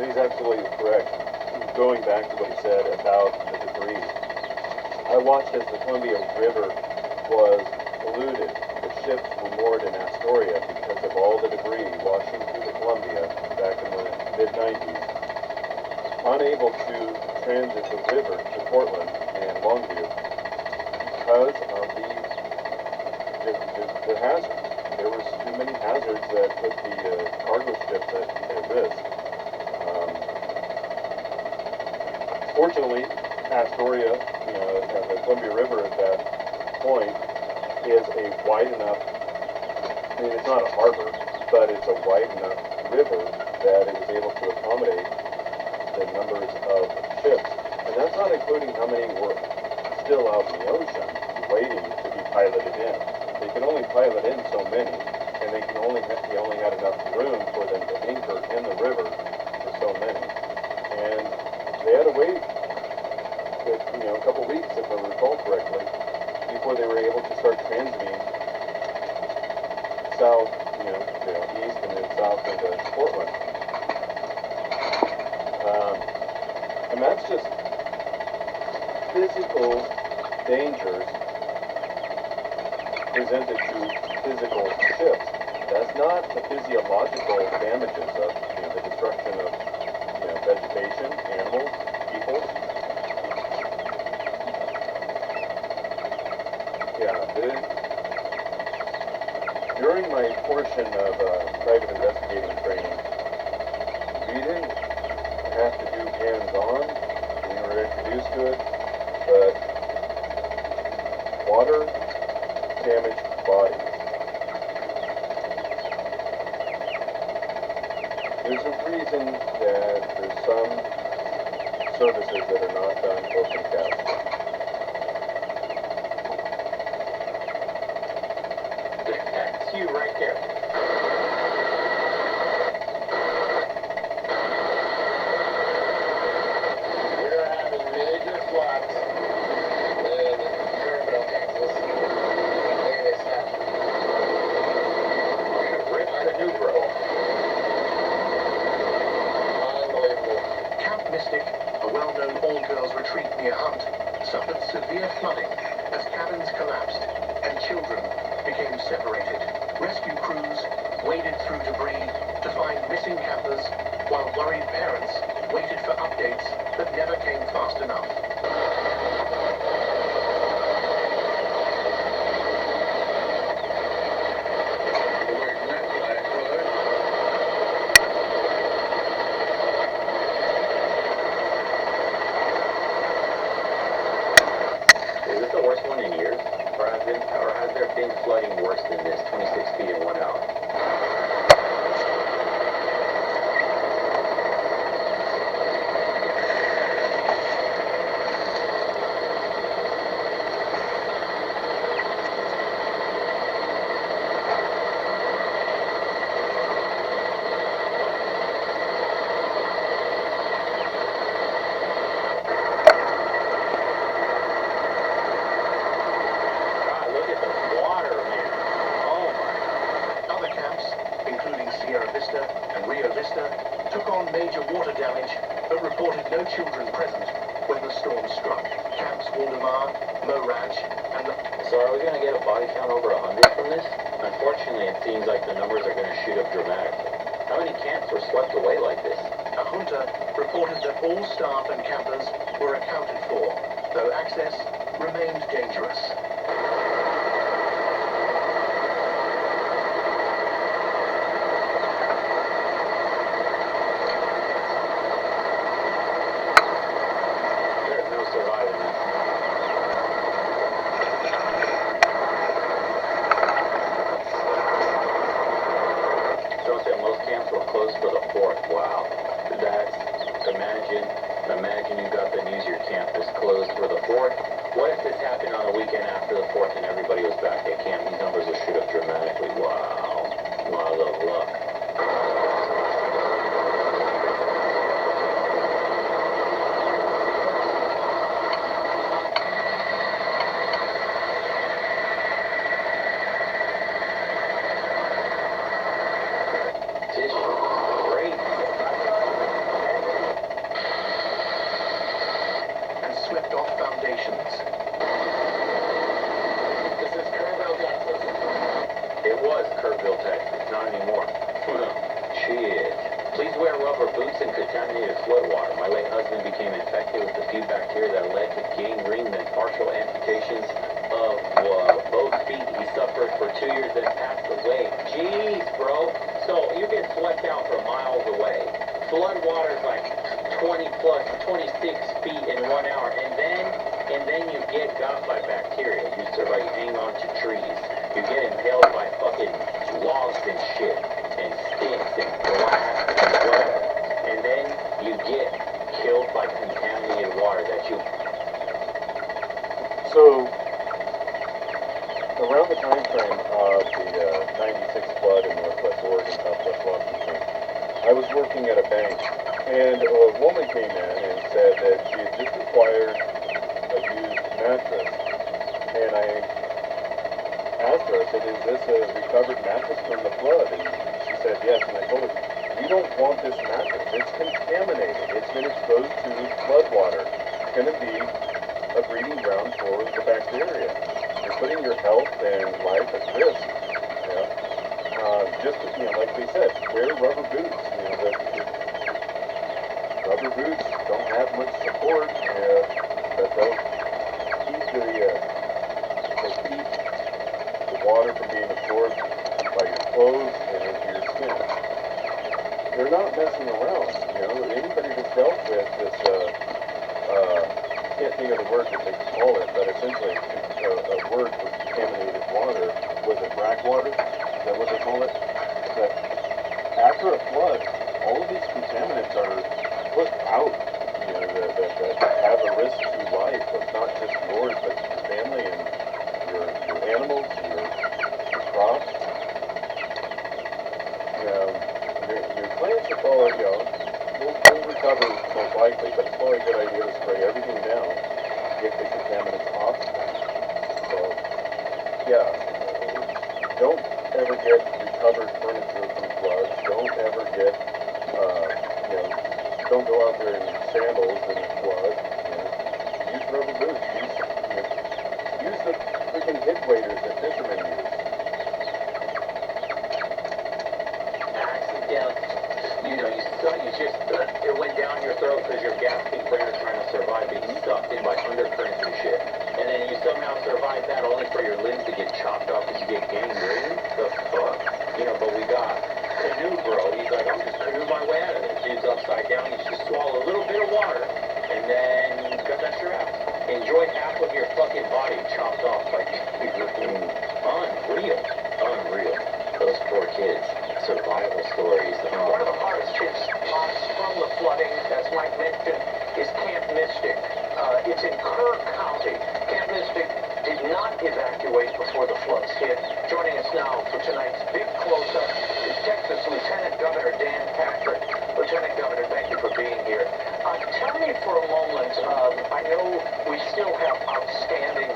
He's absolutely correct. Going back to what he said about the debris, I watched as the Columbia River was polluted. The ships were moored in Astoria because of all the debris washing through the Columbia back in the mid-90s. Unable to transit the river to Portland and Longview because of the hazards. There was too many hazards that put the cargo ships at risk. Fortunately, Astoria, the Columbia River at that point is a wide enough, I mean, it's not a harbor, but it's a wide enough river that it was able to accommodate the numbers of ships. And that's not including how many were still out in the ocean. waiting to be piloted in. They can only pilot in so many, and they only had enough room for them to anchor in the river for so many. And they had to wait, a couple weeks, if I recall correctly, before they were able to start transiting south, east and then south into Portland. And that's just physical dangers presented to physical ships. That's not the physiological damages of the destruction of vegetation, animals, people. During my portion of private investigating training, we didn't have to do hands-on. We were introduced to it, but water damaged bodies. There's a reason that there's some services that are not done open cast. That's you right there. We're having major floods in Kerrville, Texas. Look at this stuff. Rip Canubro. Unbelievable. Camp Mystic, a well-known all-girls retreat near Hunt, suffered severe flooding as cabins collapsed and children became separated. Rescue crews waded through debris to find missing campers, while worried parents waited for updates that never came fast enough. Is this the worst one in years? Or has there been flooding worse than this? 26 feet in 1 hour. Other camps, including Sierra Vista and Rio Vista, took on major water damage but reported no children present when the storm struck. Camps Waldemar, Moraj, and the... So are we going to get a body count over 100 from this? Unfortunately, it seems like the numbers are going to shoot up dramatically. How many camps were swept away like this? A junta reported that all staff and campers were accounted for, though access remained dangerous. There's no surviving this. So said most camps were closed for the 4th. Wow. Imagine you got the news your camp was closed for the 4th. What if this happened on the weekend after the 4th and everybody was back at camp? These numbers will shoot up dramatically. Wow. Wow, the luck. Swept off foundations. This is Kerrville, Texas. It was Kerrville, Texas. Not anymore. Shit. Please wear rubber boots and contaminated flood water. My late husband became infected with a few bacteria that led to gangrene and partial amputations of both feet. He suffered for 2 years and passed away. Jeez, bro. So you get swept out from miles away. Flood water is like 20 plus, 26 feet in 1 hour, and then you get got by bacteria. You survive, you hang on to trees. You get impaled by fucking logs and shit, and sticks and glass and whatever. And then you get killed by contaminated water that you... So, time of the 96 flood in northwest Oregon, southwest Washington, I was working at a bank, and a woman came in and said that she had just acquired a used mattress. And I asked her, I said, is this a recovered mattress from the flood? And she said, yes. And I told her, we don't want this mattress. It's contaminated. It's been exposed to flood water. It's going to be a breeding ground for the bacteria. You're putting your health and life at risk. Just, like we said, wear rubber boots. Rubber boots don't have much support, but they'll keep the water from being absorbed by your clothes and into your skin. They're not messing around. Anybody that's dealt with this, can't think of the word that they call it, but essentially a word for contaminated water. Was it water? Is that what they call it? But after a flood, all of these contaminants are put out, that have a risk to life, of not just yours, but your family and your animals, your crops. Your plants will probably, will recover most likely, but it's probably a good idea to spray everything down, get the contaminants off. So, don't ever get recovered furniture from floods. Don't ever get, don't go out there in sandals in a flood. Use rubber boots. Use the freaking hip waders that fishermen use. It went down your throat because your gasping brain is trying to survive being sucked in by undercurrents and shit. And then you somehow survive that only for your limbs to get chopped off because you get gangrene. The fuck? But we got Canoe Bro. He's like, I'm just canoe my way out of this. Dude's upside down. You just swallow a little bit of water and then gut that shit out. Enjoy half of your fucking body chopped off by gangrene. Unreal. Those poor kids. Survival stories. One of the hardest hit spots from the flooding, as Mike mentioned, is Camp Mystic. It's in Kerr County. Camp Mystic did not evacuate before the floods hit. Joining us now for tonight's big close-up is Texas Lieutenant Governor Dan Patrick. Lieutenant Governor, thank you for being here. Tell me for a moment, I know we still have outstanding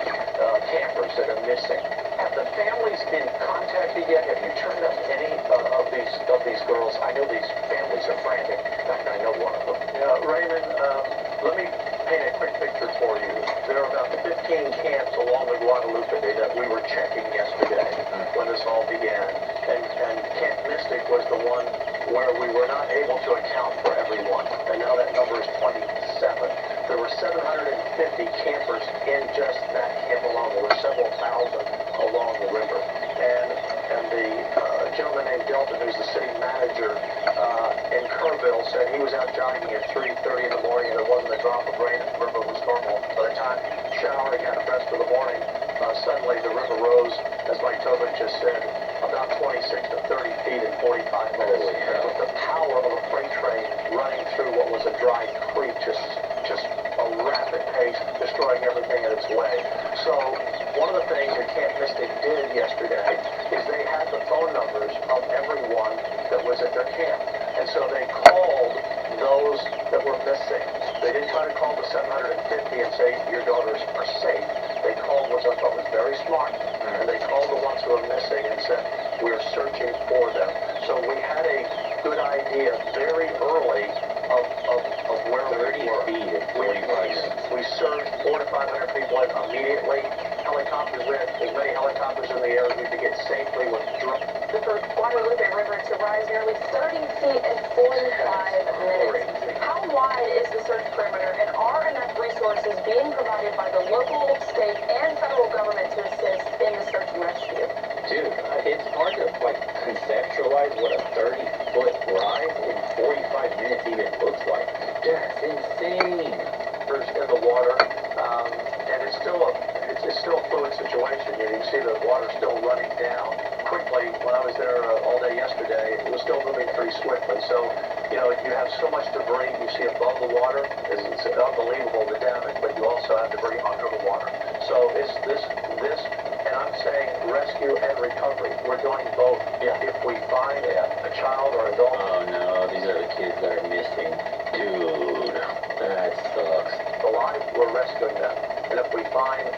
campers that are missing. Have the families been contacted yet? Have you turned up any of these girls? I know these families are frantic. In fact, I know one of them. Yeah, Raymond, let me paint a quick picture for you. There are about 15 camps along the Guadalupe that we were checking yesterday when this all began. And Camp Mystic was the one where we were not able to account for everyone. And now that number is 27. There were 750 campers in just that camp alone. There were several thousand along the river. And the gentleman named Delton, who's the city manager in Kerrville, said he was out jogging at 3:30 in the morning and there wasn't a drop of rain and the river was normal. By the time he showered and got dressed for the morning, suddenly the river rose, as Mike Tobin just said, about 26 to 30 feet in 45 minutes. With the power of a freight train running through what was a dry creek, just a rapid pace, destroying everything in its way. So one of the things that Camp Mystic did yesterday is they had the phone numbers of everyone that was at their camp. And so they called those that were missing. They didn't try to call the 750 and say your daughters are safe. They called, which I thought was very smart, and they called the ones who were missing and said, we're searching for them. So we had a good idea very early of where we were. We surged 400 to 500 people in immediately. Helicopters in, as many helicopters in the air as we could get safely with drones. The Guadalupe River to rise nearly 30 feet recovery. We're doing both. Yeah. If we find a child or adult. Oh no, these are the kids that are missing. Dude, that sucks. Alive, we're rescuing them. And if we find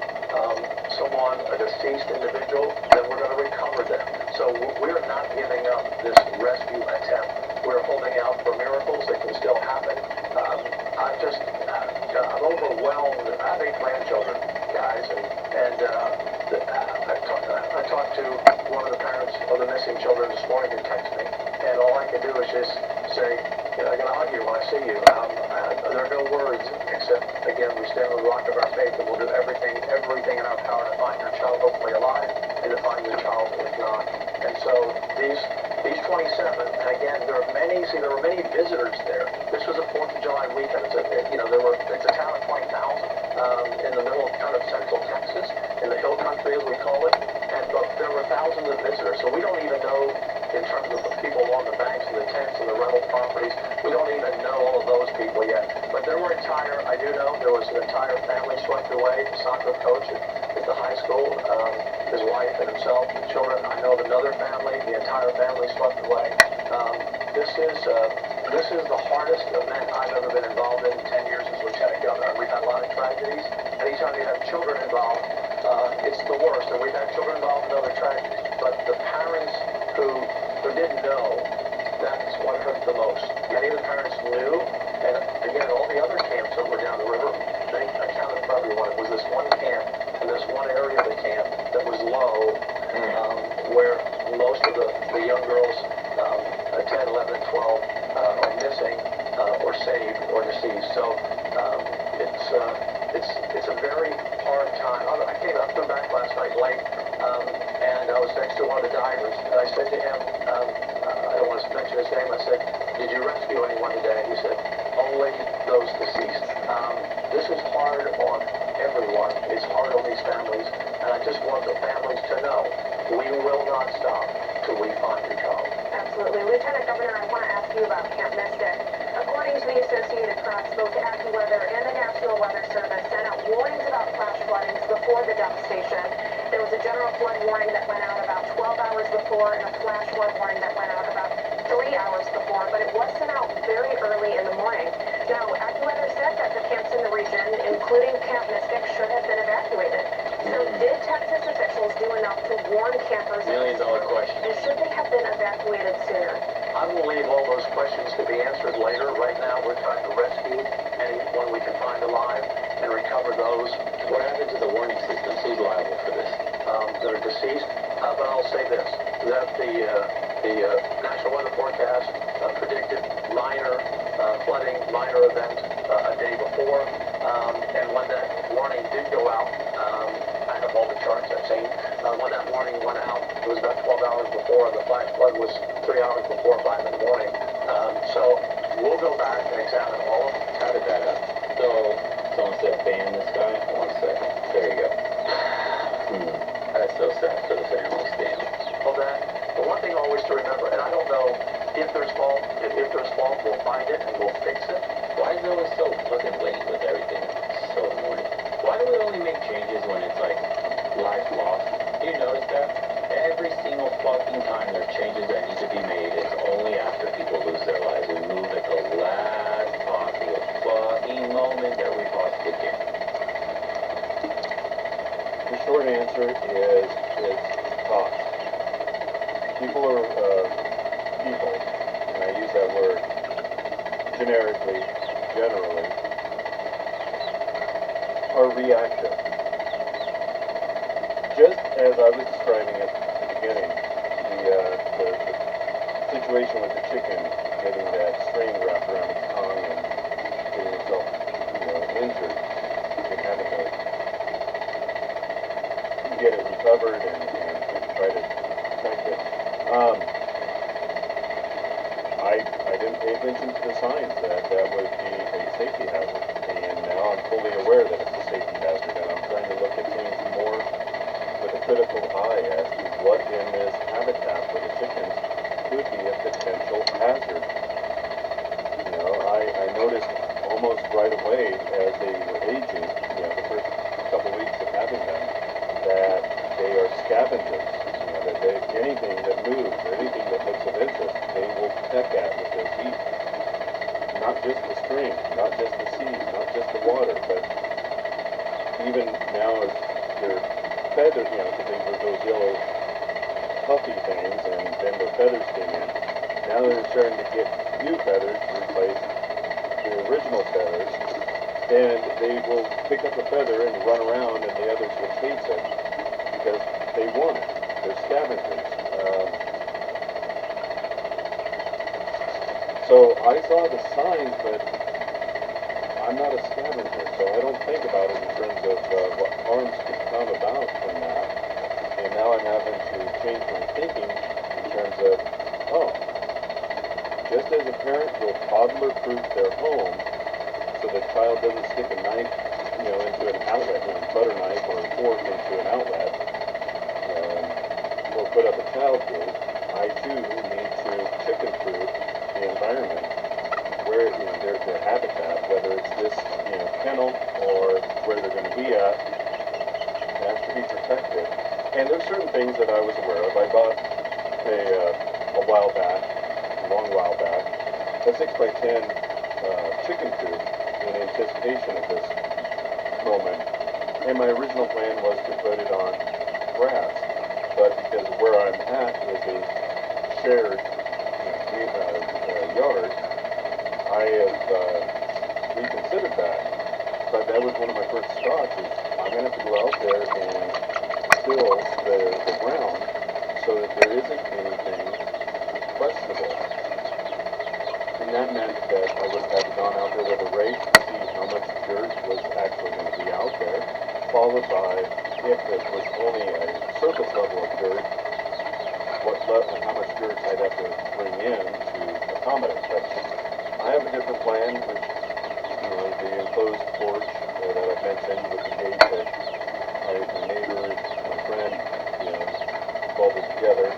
someone, a deceased individual, then we're going to recover them. So we're not giving up this rescue attempt. We're holding out for miracles that can still happen. I'm overwhelmed. I have 8 grandchildren, guys, and I talked to one of the parents of the missing children this morning who texted me, and all I can do is just say, I'm going to hug you when I see you. There are no words except, again, we stand on the rock of our faith, and we'll do everything in our power to find your child, hopefully alive, and to find your child if not. And so these 27, and again, there were many visitors there. This was a 4th of July weekend. It's a town of 20,000 in the middle of kind of central Texas, in the hill country as we call it, but there were thousands of visitors. So we don't even know, in terms of the people along the banks and the tents and the rental properties, we don't even know all of those people yet. But there was an entire family swept away. The soccer coach at the high school, his wife and himself, and children. I know of another family, the entire family swept away. This is the hardest event I've ever been involved in 10 years as Lieutenant Governor. We've had a lot of tragedies. Anytime you have children involved, it's the worst. And we've had children involved in other tragedies. But the parents who didn't know, that's what hurt the most. Many of the parents knew, and again, all the other camps that were down the river, they accounted for everyone. It was this one camp and this one area of the camp that was low, where most of the young girls, 10, 11, and 12, are missing, or saved, or deceased. So it's a very hard time. I flew back last night late, and I was next to one of the divers, and I said to him, I don't want to mention his name, I said, did you rescue anyone today? He said, only those deceased. This is hard on everyone. It's hard on these families, and I just want the families to know we will not stop till we find your child. Absolutely. Lieutenant Governor, I want to ask you about Camp Mystic. According to the Associated Press, both AccuWeather and the National Weather Service sent out warnings about flash floodings before the devastation. There was a general flood warning that went out about 12 hours before and a flash flood warning that went out about 3 hours before, but it was sent out very early in the morning. Now, AccuWeather said that the camps in the region, including Camp Mystic, should have been evacuated. So did Texas officials do enough to warn campers? $1 million question. And should they have been evacuated sooner? I will leave all those questions to be answered later. Right now, we're trying to rescue anyone we can find alive and recover those. What happened to the warning systems? Who's liable for this? That are deceased. But I'll say this, that the National Weather Forecast predicted minor flooding, minor event a day before. And when that warning did go out, I have all the charts I've seen. When that warning went out, it was about 12 hours before, and the flash flood was 3 hours before 5 in the morning. So we'll go back and examine all of them. How did that happen? So, someone said ban this guy? 1 second. There you go. That's so sad for the families, damn. Well, the one thing always to remember, and I don't know if there's fault, we'll find it and we'll fix it. Why is it always so fucking late with everything? So annoying. Why do we only make changes when it's like life lost? Do you notice that? Every single fucking time there's changes that need to be made, it's only after people lose their lives. We move at the last possible fucking moment that we possibly can. The short answer is cost. People are people, and I use that word generally, are reactive. Just as I was describing at the beginning, the situation with the chicken getting that string wrapped around its tongue and getting itself, injured and having to get it recovered and try to protect it. I didn't pay attention to the signs that would be a safety hazard, and now I'm fully aware that it's a safety hazard, and I'm trying to look at things more with a critical eye as to what in this habitat for the chickens could be a potential hazard. I noticed almost right away as they were aging, the first couple weeks of having them, that they are scavengers, that puffy things, and then the feathers came in. Now they're starting to get new feathers to replace the original feathers, and they will pick up a feather and run around, and the others will chase it because they want it. They're scavengers. So I saw the signs, but I'm not a scavenger, so I don't think about it in terms of what harms could come about from that. And now I'm having to change my thinking in terms of, oh, just as a parent will toddler-proof their home so the child doesn't stick a knife, into an outlet, a butter knife or a fork into an outlet, or put up a child gate, I too need to chicken-proof the environment where their habitat, whether it's this kennel or where they're going to be at, has to be protected. And there's certain things that I was aware of. I bought a while back, a long while back, a 6x10 chicken coop in anticipation of this moment. And my original plan was to put it on grass, but because where I'm at is a shared yard, I have reconsidered that. But that was one of my first thoughts is I'm going to have to go out there and till the ground so that there isn't anything questionable. And that meant that I would have had to gone out there with a rake to see how much dirt was actually going to be out there, followed by, if it was only a surface level of dirt, how much dirt I'd have to bring in to accommodate. But I have a different plan, which, the enclosed porch that I mentioned with the gate that my neighbor, my friend, welded together.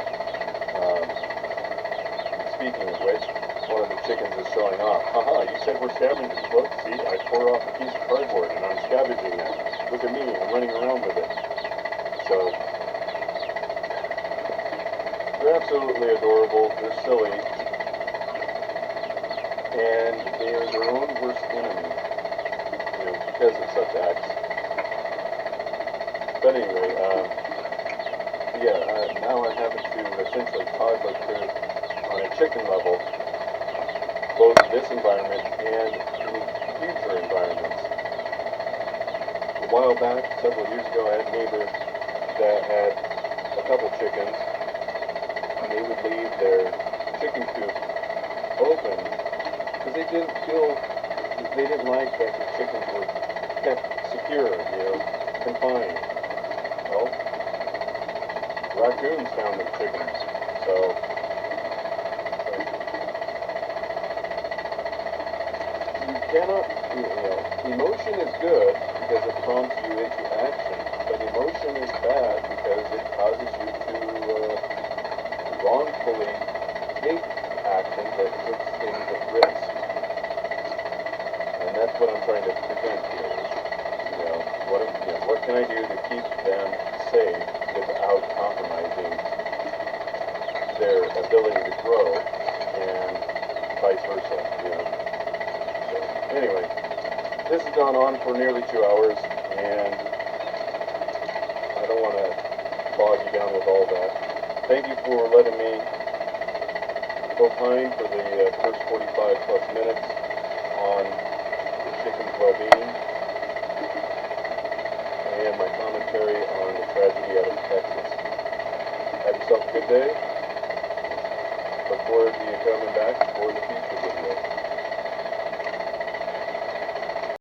Speaking of which, one of the chickens is showing off. Haha, you said we're scavengers. Look, see, I tore off a piece of cardboard and I'm scavenging that. Look at me, I'm running around with it. So, they're absolutely adorable, they're silly, and they are their own worst enemy, because of such acts. But anyway, now I'm having to essentially toddler-proof on a chicken level both this environment and any future environments. A while back, several years ago, I had a neighbor that had a couple chickens, and they would leave their chicken coop open because they didn't like that the chickens were kept secure, confined. Well, raccoons found the chickens, so you cannot, emotion is good because it prompts you into action, but emotion is bad because it causes you to wrongfully take action that puts things at risk. And that's what I'm trying to prevent here. What can I do to keep them safe without compromising their ability to grow and vice versa, So, anyway, this has gone on for nearly 2 hours, and I don't want to bog you down with all that. Thank you for letting me opine for the first 45 plus minutes on the chicken's well-being and my commentary on the tragedy out of Texas. Have yourself a good day. Look forward to you coming back for the future.